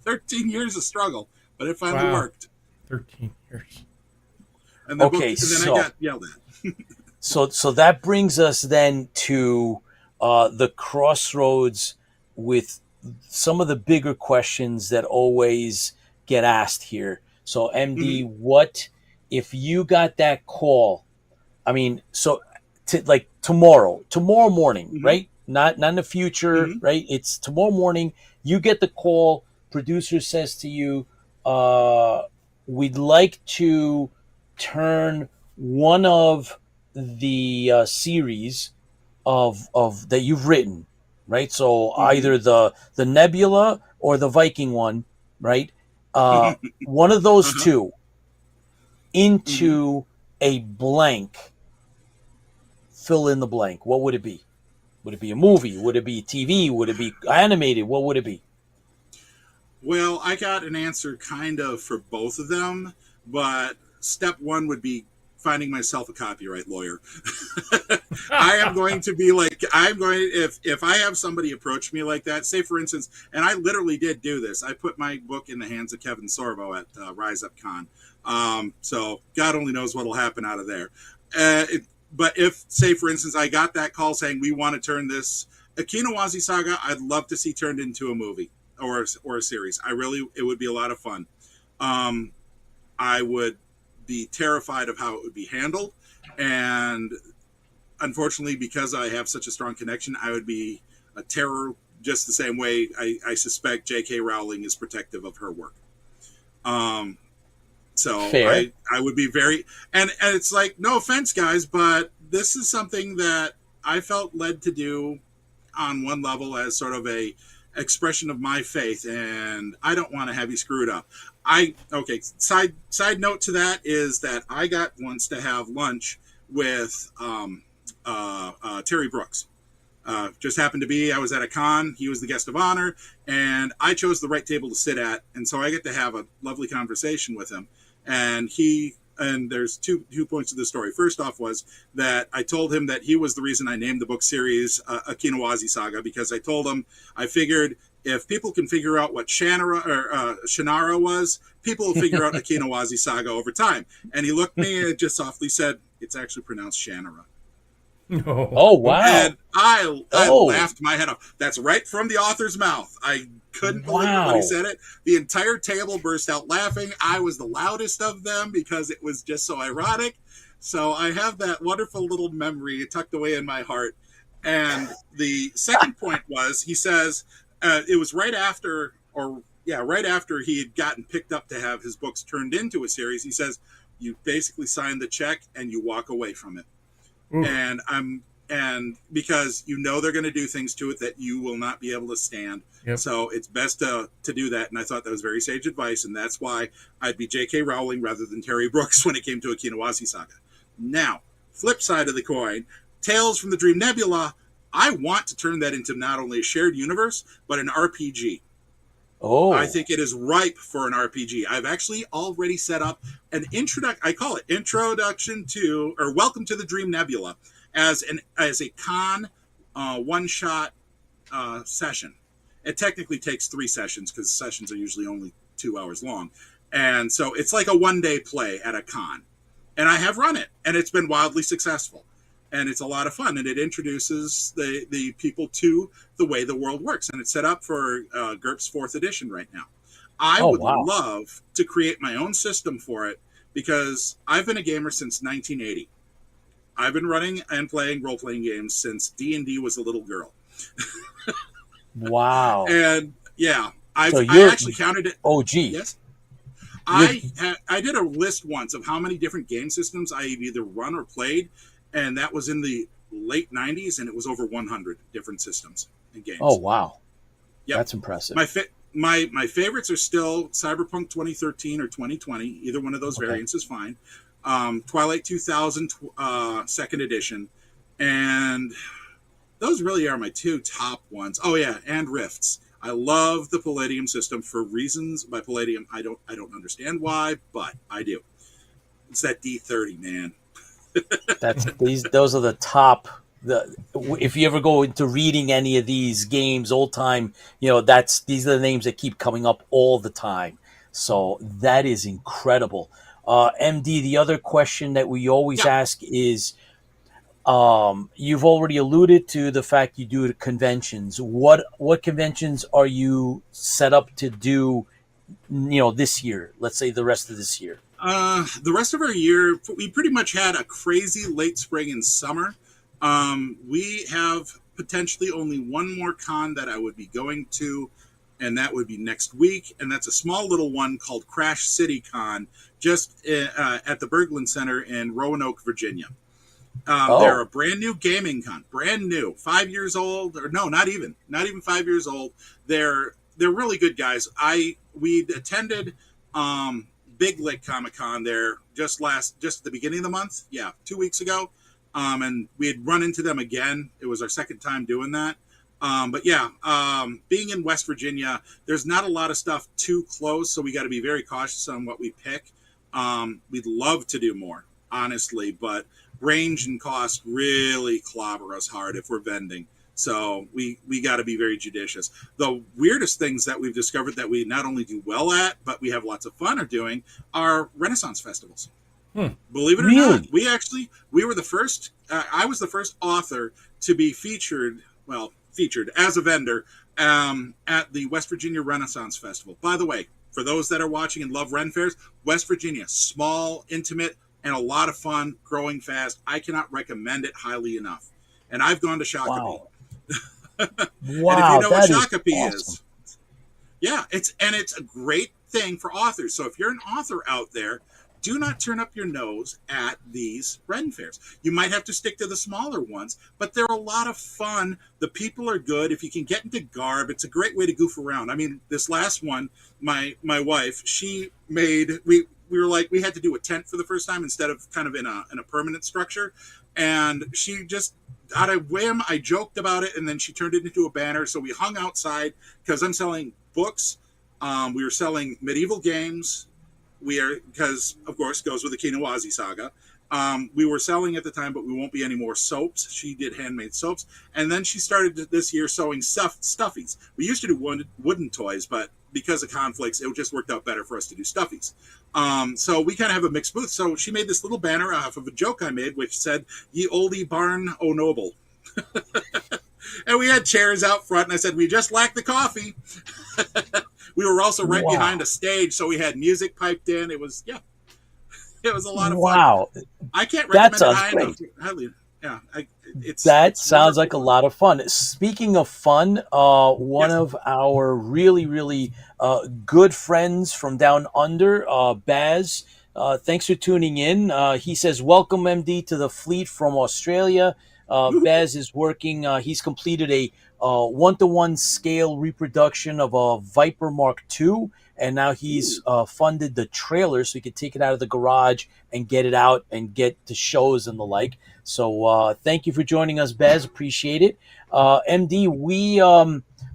13 years of struggle, but it finally worked. 13 years. And then I got yelled at. So that brings us then to the crossroads with some of the bigger questions that always get asked here. So MD, what if you got that call? I mean, so like tomorrow morning, right? Not in the future, right? It's tomorrow morning. You get the call. Producer says to you, we'd like to turn one of the series of that you've written, right? So either the Nebula or the Viking one, right? One of those two into a blank. Fill in the blank. What would it be? Would it be a movie? Would it be TV? Would it be animated? What would it be? Well, I got an answer kind of for both of them, but step one would be finding myself a copyright lawyer. I am going to be like, if I have somebody approach me like that, say for instance, and I literally did do this, I put my book in the hands of Kevin Sorbo at Rise Up Con. So God only knows what will happen out of there. But if, say for instance, I got that call saying we want to turn this Kinowazi saga, I'd love to see turned into a movie or a series. It would be a lot of fun. I would be terrified of how it would be handled, and unfortunately, because I have such a strong connection, I would be a terror just the same way I suspect J.K. Rowling is protective of her work. So I would be very, and it's like, no offense, guys, but this is something that I felt led to do on one level as sort of a expression of my faith, and I don't want to have you screwed up. Side note to that is that I got once to have lunch with Terry Brooks. Just happened to be, I was at a con, he was the guest of honor, and I chose the right table to sit at, and so I get to have a lovely conversation with him. And there's two points to the story. First off was that I told him that he was the reason I named the book series a Kinowazi Saga, because I told him I figured if people can figure out what Shannara was, people will figure out a Kinowazi Saga over time. And he looked at me and just softly said, "It's actually pronounced Shannara." Oh, wow. And I laughed my head off. That's right from the author's mouth. I couldn't believe it when he said it. The entire table burst out laughing. I was the loudest of them because it was just so ironic. So I have that wonderful little memory tucked away in my heart. And the second point was, he says, it was right after he had gotten picked up to have his books turned into a series. He says, you basically sign the check and you walk away from it. Ooh. And because you know they're going to do things to it that you will not be able to stand. Yep. So it's best to do that. And I thought that was very sage advice. And that's why I'd be J.K. Rowling rather than Terry Brooks when it came to a Kinowazi Saga. Now, flip side of the coin, Tales from the Dream Nebula, I want to turn that into not only a shared universe, but an RPG. Oh, I think it is ripe for an RPG. I've actually already set up an I call it Introduction to, or Welcome to the Dream Nebula, as a con one-shot session. It technically takes 3 sessions because sessions are usually only 2 hours long. And so it's like a one-day play at a con. And I have run it, and it's been wildly successful. And it's a lot of fun, and it introduces the people to the way the world works. And it's set up for GURPS 4th edition right now. I would love to create my own system for it, because I've been a gamer since 1980. I've been running and playing role-playing games since D&D was a little girl. Wow. And yeah, I actually counted it. OG. Yes. I did a list once of how many different game systems I have either run or played, and that was in the late 90s, and it was over 100 different systems and games. Oh, wow. Yep. That's impressive. My favorites are still Cyberpunk 2013 or 2020. Either one of those variants is fine. Twilight 2000 second edition, and those really are my two top ones. Oh yeah, and Rifts. I love the Palladium system for reasons. By Palladium, I don't understand why, but I do. It's that D30, man. Those are the top. If you ever go into reading any of these games, old time, these are the names that keep coming up all the time. So that is incredible. MD, the other question that we always ask is, you've already alluded to the fact you do conventions. What conventions are you set up to do, this year? Let's say the rest of this year. The rest of our year, we pretty much had a crazy late spring and summer. We have potentially only one more con that I would be going to, and that would be next week. And that's a small little one called Crash City Con, just at the Berglund Center in Roanoke, Virginia. They're a brand new gaming con, brand new, 5 years old, or no, not even 5 years old. They're really good guys. We attended Big Lick Comic Con there just at the beginning of the month. Yeah, 2 weeks ago. And we had run into them again. It was our second time doing that. But yeah, being in West Virginia, there's not a lot of stuff too close, so we got to be very cautious on what we pick. We'd love to do more, honestly, but range and cost really clobber us hard if we're vending. So we got to be very judicious. The weirdest things that we've discovered that we not only do well at, but we have lots of fun at doing, are Renaissance festivals. Believe it or not, we were the first. I was the first author to be featured as a vendor at the West Virginia Renaissance Festival. By the way, for those that are watching and love Ren fairs, West Virginia, small, intimate, and a lot of fun, growing fast. I cannot recommend it highly enough. And I've gone to Shakopee. Wow. And if you know what Shakopee is, yeah, it's a great thing for authors. So if you're an author out there, do not turn up your nose at these Ren fairs. You might have to stick to the smaller ones, but they're a lot of fun. The people are good. If you can get into garb, it's a great way to goof around. I mean, this last one, my wife, she made, we were like, we had to do a tent for the first time instead of kind of in a permanent structure. And she just, out of whim, I joked about it, and then she turned it into a banner. So we hung outside because I'm selling books. We were selling medieval games. Because of course goes with the Kinawazi saga. We were selling at the time, but we won't be any more soaps. She did handmade soaps, and then she started this year sewing stuffies. We used to do wooden toys, but because of conflicts, it just worked out better for us to do stuffies. So we kind of have a mixed booth. So she made this little banner off of a joke I made, which said, "Ye olde barn o noble." And we had chairs out front, and I said, "We just lack the coffee." We were also right behind a stage, so we had music piped in. It was a lot of fun. Wow. I can't recommend it highly. Yeah, that sounds like a lot of fun. Speaking of fun, one of our really, really good friends from down under, Baz, thanks for tuning in. He says, "Welcome, MD, to the fleet from Australia." Baz is working. He's completed a 1-to-1 scale reproduction of a Viper Mark II, and now he's funded the trailer so he could take it out of the garage and get it out and get to shows and the like. So thank you for joining us, Baz. Appreciate it. MD,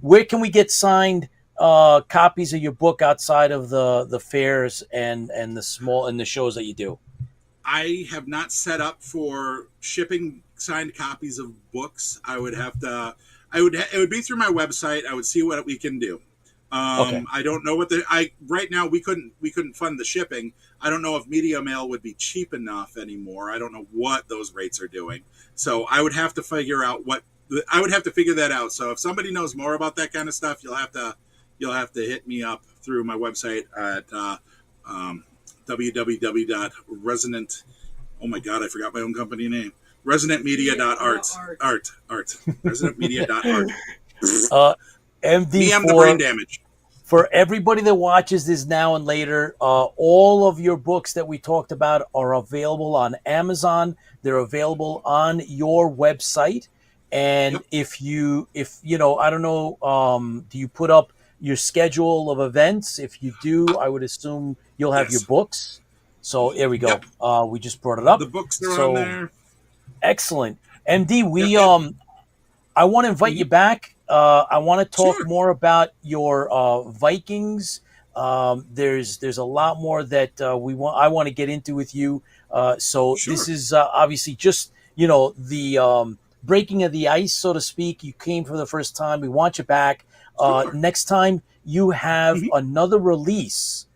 where can we get signed copies of your book outside of the fairs and the shows that you do? I have not set up for shipping signed copies of books. It would be through my website. I would see what we can do. I don't know right now we couldn't fund the shipping. I don't know if media mail would be cheap enough anymore. I don't know what those rates are doing. So I would have to figure that out. So if somebody knows more about that kind of stuff, you'll have to hit me up through my website at www.resonant. Oh my God, I forgot my own company name. Resonantmedia.art. Art. Resonantmedia.art. MD Me, I'm the brain damage. For everybody that watches this now and later, all of your books that we talked about are available on Amazon. They're available on your website. And if you know, I don't know, do you put up your schedule of events? If you do, I would assume you'll have your books. So there we go. We just brought it up. The books are on there. Excellent. MD, I want to invite you back. I want to talk more about your Vikings. There's a lot more that I want to get into with you. This is obviously just the breaking of the ice, so to speak. You came for the first time. We want you back. Next time you have another release,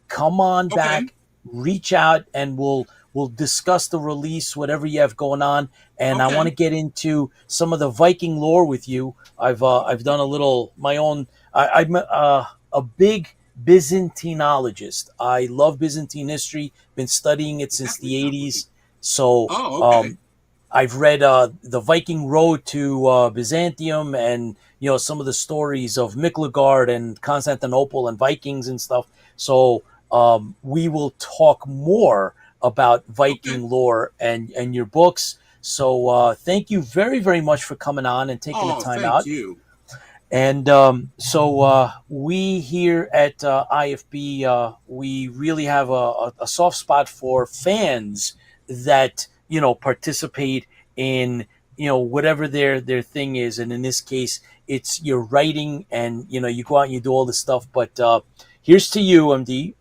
come on back. Reach out and we'll discuss the release, whatever you have going on. And I want to get into some of the Viking lore with you. I've done a little my own. I'm a big Byzantinologist. I love Byzantine history. Been studying it since the 80s. So I've read the Viking Road to Byzantium, and some of the stories of Miklagard and Constantinople and Vikings and stuff. So we will talk more about Viking lore and your books. So thank you very, very much for coming on and taking the time out. Thank you. And we here at IFB, we really have a soft spot for fans that participate in whatever their thing is. And in this case, it's your writing, and you go out and you do all this stuff. But here's to you, MD.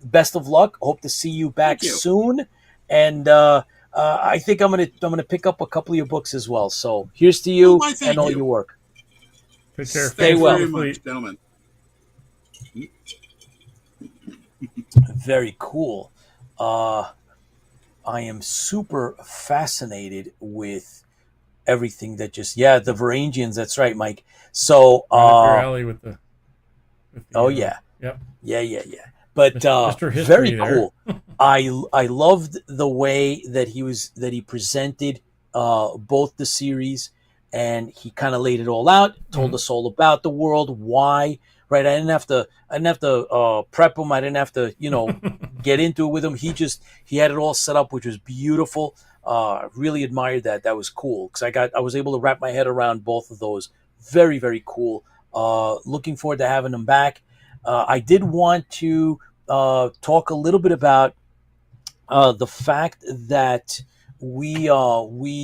Best of luck. Hope to see you back soon. And I think I'm gonna pick up a couple of your books as well. So here's to you and all your work. Take care. Stay well. Very much, gentlemen. Very cool. I am super fascinated with everything that the Varangians. That's right, Mike. So alley with the yeah. Yep. Yeah. But Mr. very there. cool. I loved the way that he presented both the series, and he kind of laid it all out, told us all about the world, why. Right, I didn't have to prep him. I didn't have to get into it with him. He had it all set up, which was beautiful. Really admired that. That was cool because I was able to wrap my head around both of those. Very, very cool. Looking forward to having him back. I did want to talk a little bit about the fact that we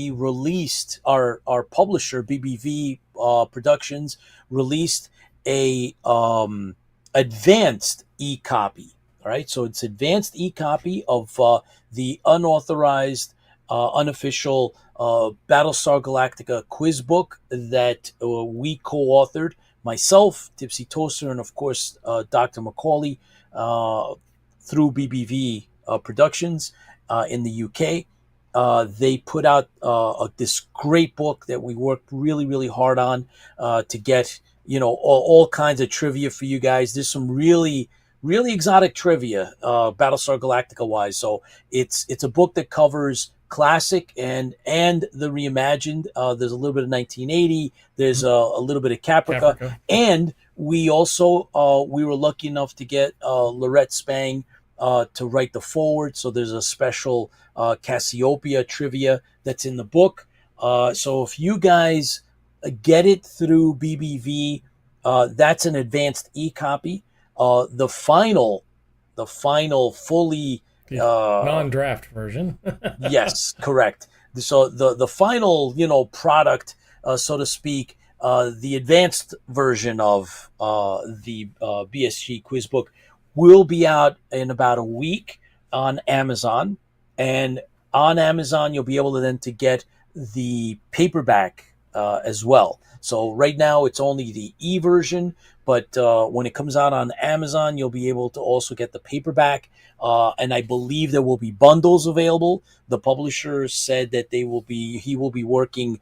released our publisher BBV Productions released a advanced e-copy. All right, so it's advanced e-copy of the unauthorized, unofficial Battlestar Galactica quiz book that we co-authored. Myself, Tipsy Toaster, and of course Dr. McAuley through BBV Productions in the UK. They put out this great book that we worked really, really hard on to get all kinds of trivia for you guys. There's some really, really exotic trivia Battlestar Galactica wise. So it's a book that covers classic and the reimagined. There's a little bit of 1980. There's a little bit of Caprica. And we also we were lucky enough to get Lorette Spang to write the foreword. So there's a special Cassiopeia trivia that's in the book. So if you guys get it through BBV, that's an advanced e-copy. The final fully non-draft version. Yes, correct. So the final product, so to speak, the advanced version of the BSG quiz book will be out in about a week on Amazon, and on Amazon you'll be able to get the paperback as well. So right now it's only the e-version, but when it comes out on Amazon, you'll be able to also get the paperback. And I believe there will be bundles available. The publisher said that he will be working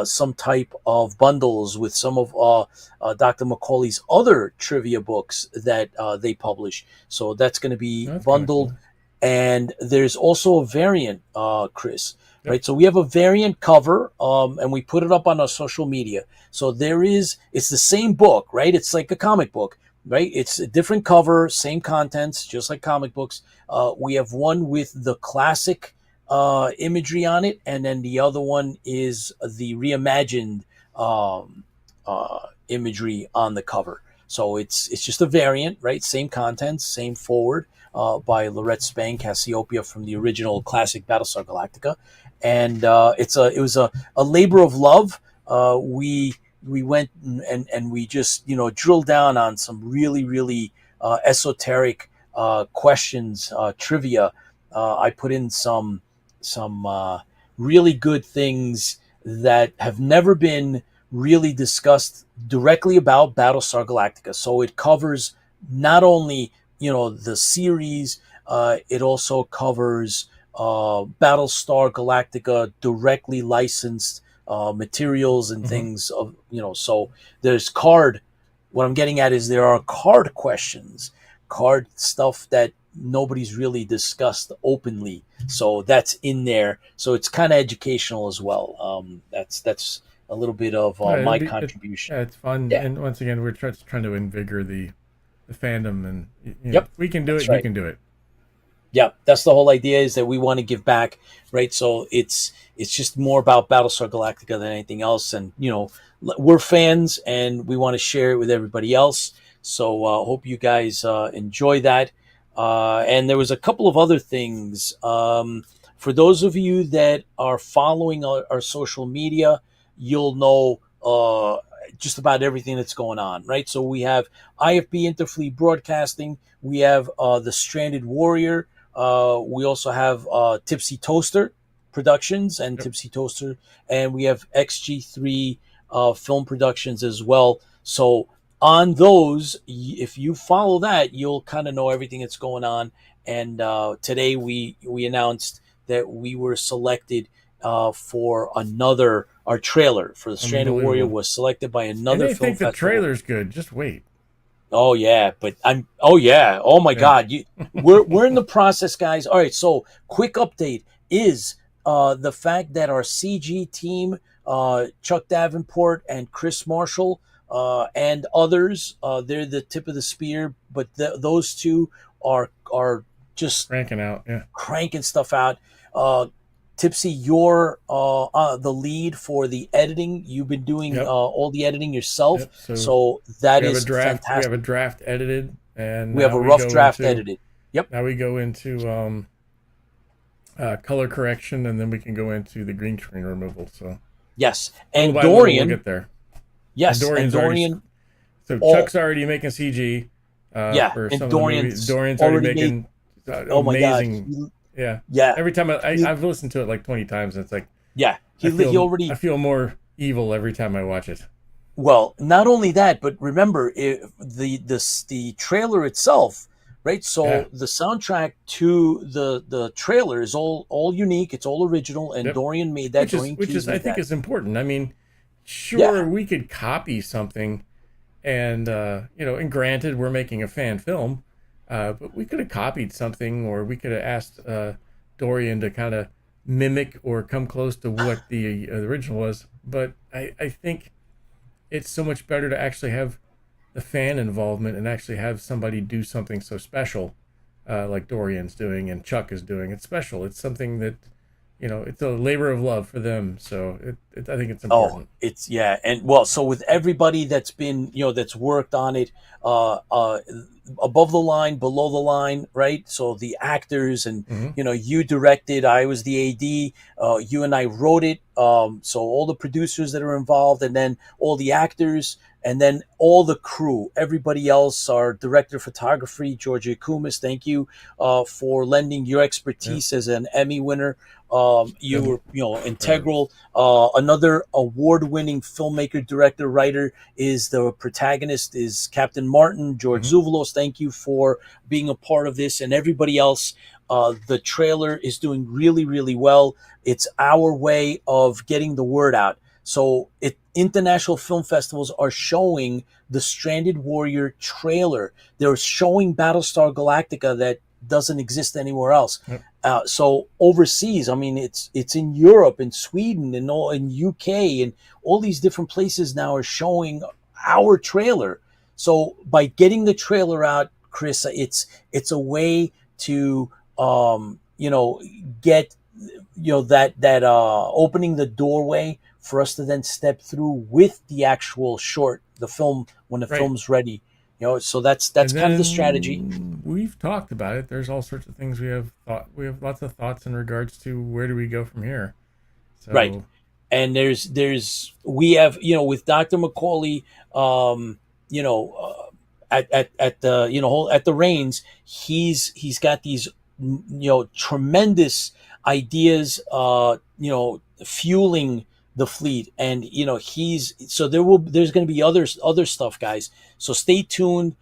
some type of bundles with some of Dr. McAuley's other trivia books that they publish. So that's going to be bundled. Cool. And there's also a variant, Chris. Yep. Right, so we have a variant cover, and we put it up on our social media. So it's the same book, right? It's like a comic book, right? It's a different cover, same contents, just like comic books. We have one with the classic imagery on it, and then the other one is the reimagined imagery on the cover. So it's just a variant, right? Same contents, same forward by Lorette Spang Cassiopeia from the original classic Battlestar Galactica. And it was a labor of love. We went and we just drilled down on some really esoteric questions, trivia. I put in some really good things that have never been really discussed directly about Battlestar Galactica. So it covers not only the series, it also covers Battlestar Galactica directly licensed materials and things of so there's what I'm getting at is there are card questions, card stuff that nobody's really discussed openly, so that's in there, so it's kind of educational as well. That's a little bit of my contribution. It's fun. Yeah. And once again, we're trying to invigorate the fandom, and Yep, we can do it. right. You can do it. Yeah, that's the whole idea, is that we want to give back, right? So it's just more about Battlestar Galactica than anything else, and we're fans and we want to share it with everybody else. So hope you guys enjoy that. And there was a couple of other things. For those of you that are following our social media, you'll know just about everything that's going on, right? So we have IFB Interfleet Broadcasting. We have the Stranded Warrior. We also have Tipsy Toaster Productions and Tipsy Toaster, and we have XG3 Film Productions as well. So on those, if you follow that, you'll kind of know everything that's going on. And today we announced that we were selected for our trailer for the Stranded Warrior was selected by another film think festival. the trailer's good. Just wait. Oh yeah, but oh my God, we're in the process, guys. All right, so quick update is the fact that our CG team, Chuck Davenport and Chris Marshall, and others, they're the tip of the spear, but those two are just cranking stuff out. Tipsy, you're the lead for the editing. You've been doing all the editing yourself, so that is fantastic. We have a draft edited, and we have a rough draft edited. Yep. Now we go into color correction, and then we can go into the green screen removal. So yes, and Dorian, we'll get there. Yes, and Dorian. Chuck's already making CG. And Dorian's already making oh my amazing. God. Yeah. Every time I've listened to it like 20 times, and it's like I feel more evil every time I watch it. Well, not only that, but remember the trailer itself, right? So the soundtrack to the trailer is all unique. It's all original, and Dorian made that. Which is I think is important. I mean, sure, we could copy something, and and granted, we're making a fan film. But we could have copied something, or we could have asked Dorian to kind of mimic or come close to what the original was. But I think it's so much better to actually have the fan involvement and actually have somebody do something so special, like Dorian's doing and Chuck is doing. It's special. It's something that, it's a labor of love for them. So I think it's important. So with everybody that's been, that's worked on it, above the line, below the line, right? So the actors and, you directed, I was the AD, you and I wrote it. So all the producers that are involved, and then all the actors, and then all the crew, everybody else, our director of photography, Georgia Kumis, thank you for lending your expertise as an Emmy winner You were, integral. Another award-winning filmmaker, director, writer is the protagonist is Captain Martin, George Zuvalos. Thank you for being a part of this, and everybody else. The trailer is doing really, really well. It's our way of getting the word out. So international film festivals are showing the Stranded Warrior trailer. They're showing Battlestar Galactica that doesn't exist anywhere else. Yep. So overseas, I mean, it's in Europe and Sweden and all in UK and all these different places now are showing our trailer. So by getting the trailer out, Chris, it's a way to get that opening the doorway for us to then step through with the actual short, the film when the film's ready. So that's kind of the strategy. We've talked about it. There's all sorts of things we have lots of thoughts in regards to where do we go from here. So. Right. And we have, with Dr. McAuley, at the reins, he's got these, tremendous ideas, fueling the fleet, and there's going to be other stuff, guys. So stay tuned.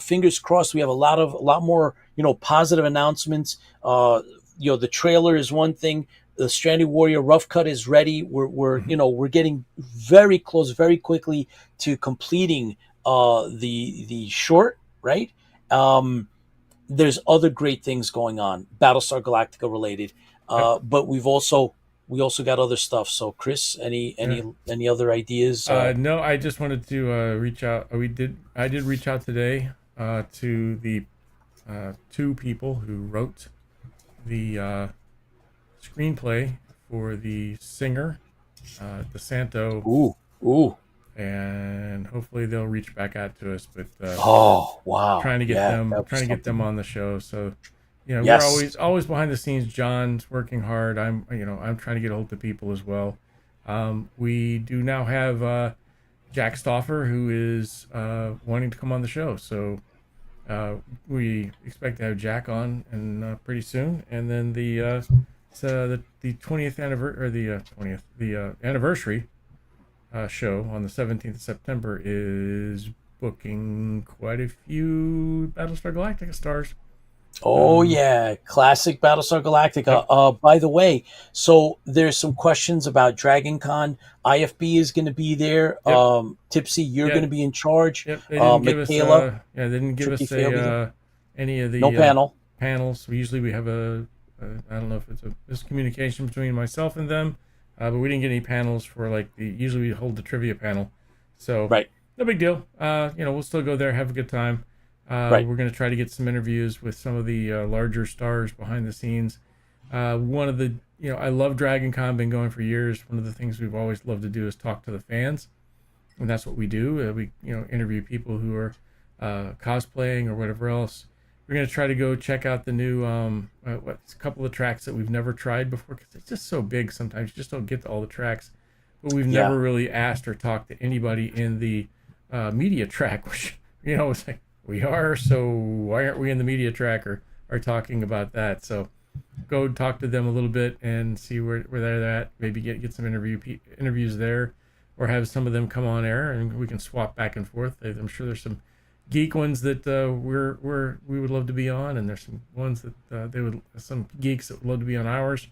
Fingers crossed. We have a lot more, positive announcements. The trailer is one thing. The Stranded Warrior rough cut is ready. We're getting very close, very quickly to completing the short, right? There's other great things going on, Battlestar Galactica related, but we also got other stuff. So, Chris, any other ideas? No, I just wanted to reach out. I did reach out today to the two people who wrote the screenplay for the singer, DeSanto. Ooh. And hopefully they'll reach back out to us. But trying to get them on the show. So, we're always behind the scenes. John's working hard. I'm trying to get a hold of people as well. We do now have Jack Stauffer, who is wanting to come on the show. So we expect to have Jack on and pretty soon. And then the 20th anniversary, the anniversary show on the 17th of September is booking quite a few Battlestar Galactica stars. Oh yeah, classic Battlestar Galactica. By the way, so there's some questions about Dragon Con. IFB is going to be there. Yep. Tipsy, you're going to be in charge. Yep. They didn't give Michaela, they didn't give us any of the panels. Usually we have I don't know if it's a miscommunication between myself and them, but we didn't get any panels for usually we hold the trivia panel. So no big deal. We'll still go there, have a good time. We're going to try to get some interviews with some of the larger stars behind the scenes. One of the, I love Dragon Con, been going for years. One of the things we've always loved to do is talk to the fans. And that's what we do. We, interview people who are cosplaying or whatever else. We're going to try to go check out the new, a couple of tracks that we've never tried before, because it's just so big sometimes. You just don't get to all the tracks. But we've never really asked or talked to anybody in the media track, which, it's like, we are, so why aren't we in the media track or talking about that? So go talk to them a little bit and see where they're at. Maybe get some interviews there, or have some of them come on air and we can swap back and forth. I'm sure there's some geek ones that we would love to be on, and there's some ones that some geeks that would love to be on ours.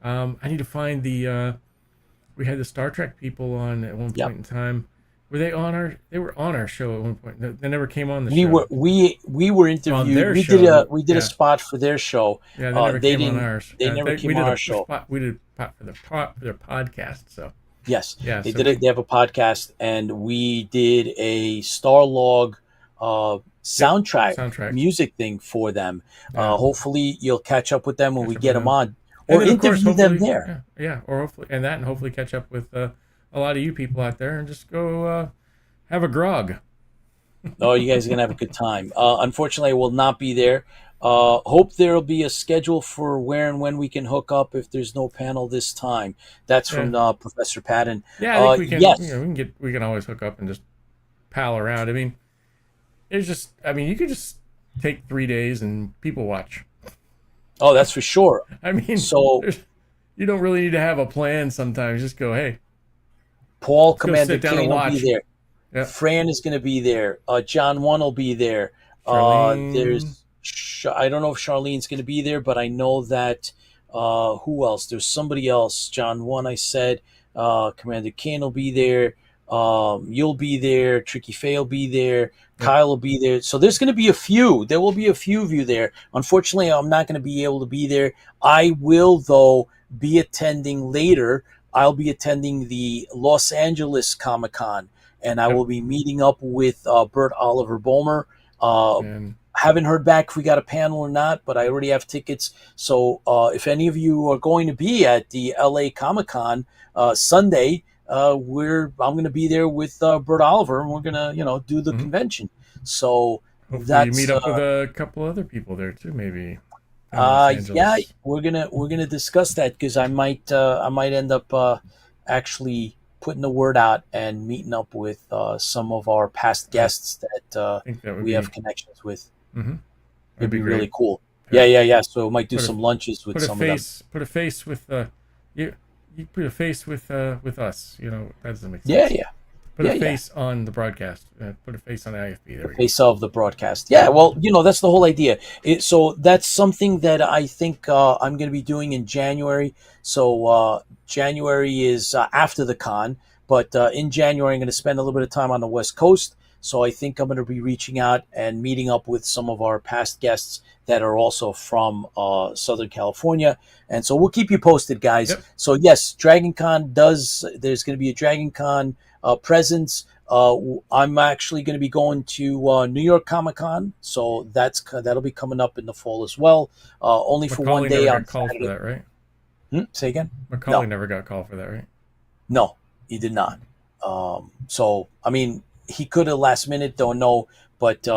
I need to find we had the Star Trek people on at one point in time. Were they on our? They were on our show at one point. They never came on the show. We were interviewed. We did a spot for their show. Yeah, they never came on ours. They never came on our show. We did a spot for their podcast. So yes, they have a podcast, and we did a Starlog soundtrack music thing for them. Hopefully, you'll catch up with them when we get them on, or interview them there. Yeah, or hopefully catch up with a lot of you people out there and just go have a grog. Oh, you guys are going to have a good time. Unfortunately, I will not be there. Hope there'll be a schedule for where and when we can hook up if there's no panel this time. That's from Professor Patton. Yeah, I think we can. Yes. We can always hook up and just pal around. I mean, you could just take 3 days and people watch. Oh, that's for sure. I mean, so you don't really need to have a plan sometimes. Just go, hey, Paul, let's go Commander sit down and Kane will be watch. there. Yep. Fran is going to be there. John One will be there. Charlene. I don't know if Charlene's going to be there, but I know that who else? There's somebody else. John One, I said. Commander Kane will be there. You'll be there. Tricky Faye will be there. Kyle will be there. So there's going to be a few. There will be a few of you there. Unfortunately, I'm not going to be able to be there. I will, though, be attending later. I'll be attending the Los Angeles Comic-Con, and I will be meeting up with Bert Oliver Bomer. Haven't heard back if we got a panel or not, but I already have tickets. So if any of you are going to be at the LA Comic-Con Sunday, I'm going to be there with Bert Oliver, and we're going to do the convention. So hopefully you meet up with a couple other people there too, maybe. Yeah, we're gonna discuss that, because I might end up actually putting the word out and meeting up with some of our past guests that we have connections with. It'd be really cool. Yeah. So we might do some lunches with some of them. Put a face with you put a face with us. That doesn't make sense. Yeah. Put a face on the broadcast. Put a face on the IFB. There we go. Face of the broadcast. Yeah, well, that's the whole idea. So that's something that I think I'm going to be doing in January. So January is after the con, but in January I'm going to spend a little bit of time on the West Coast. So I think I'm going to be reaching out and meeting up with some of our past guests that are also from Southern California. And so we'll keep you posted, guys. Yep. So yes, Dragon Con there's going to be a Dragon Con presence. I'm actually going to be going to New York Comic Con, so that'll be coming up in the fall as well. Only for one day on called Saturday. for that, right? Say again? McAuley never got called for that, right? No, he did not. So I mean, he could have last minute, don't know, but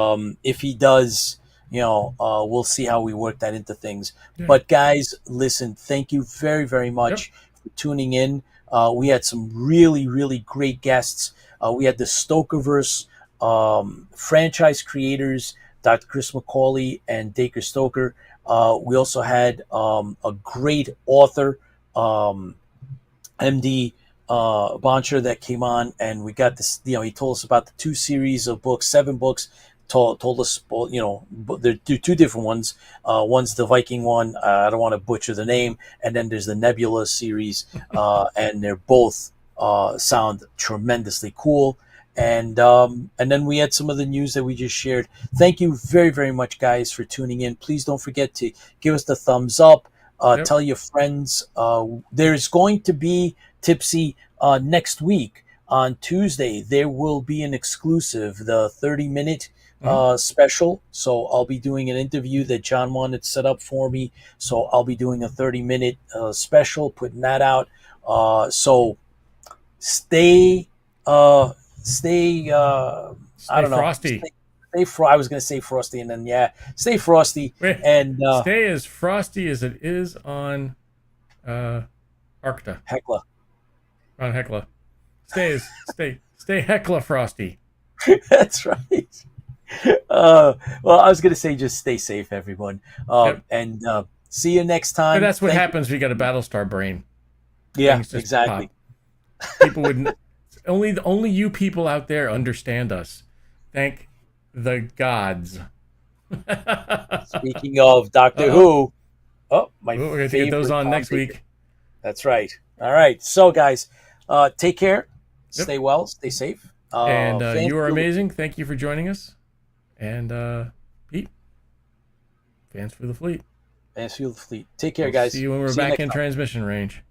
if he does, we'll see how we work that into things. Yeah. But guys, listen, thank you very, very much for tuning in. We had some really, really great guests. We had the StokerVerse franchise creators, Dr. Chris McAuley and Dacre Stoker. We also had a great author, MD Boncher, that came on, and we got this. He told us about the 2 series of books, 7 books. Told us, there are 2 different ones. One's the Viking one. I don't want to butcher the name. And then there's the Nebula series, and they're both sound tremendously cool. And then we had some of the news that we just shared. Thank you very, very much, guys, for tuning in. Please don't forget to give us the thumbs up. Tell your friends. There's going to be Tipsy next week on Tuesday. There will be an exclusive, the 30-minute special. So I'll be doing an interview that John wanted set up for me. So I'll be doing a 30-minute special, putting that out. So stay frosty. I was going to say frosty, and then stay frosty. And stay as frosty as it is on Arcta. Hecla. On Hecla. Stay Hecla frosty. That's right. Well, I was going to say just stay safe, everyone. And see you next time. But that's what happens when you got a Battlestar brain. Yeah, exactly. People wouldn't. Only you people out there understand us. Thank the gods. Speaking of Doctor Who, we're going to get those on next week. That's right. All right. So, guys, take care. Stay well. Stay safe. And you are amazing. Thank you for joining us. And Pete, Fans for the Fleet. Fans for the Fleet. Take care, guys. See you when we're back in transmission range.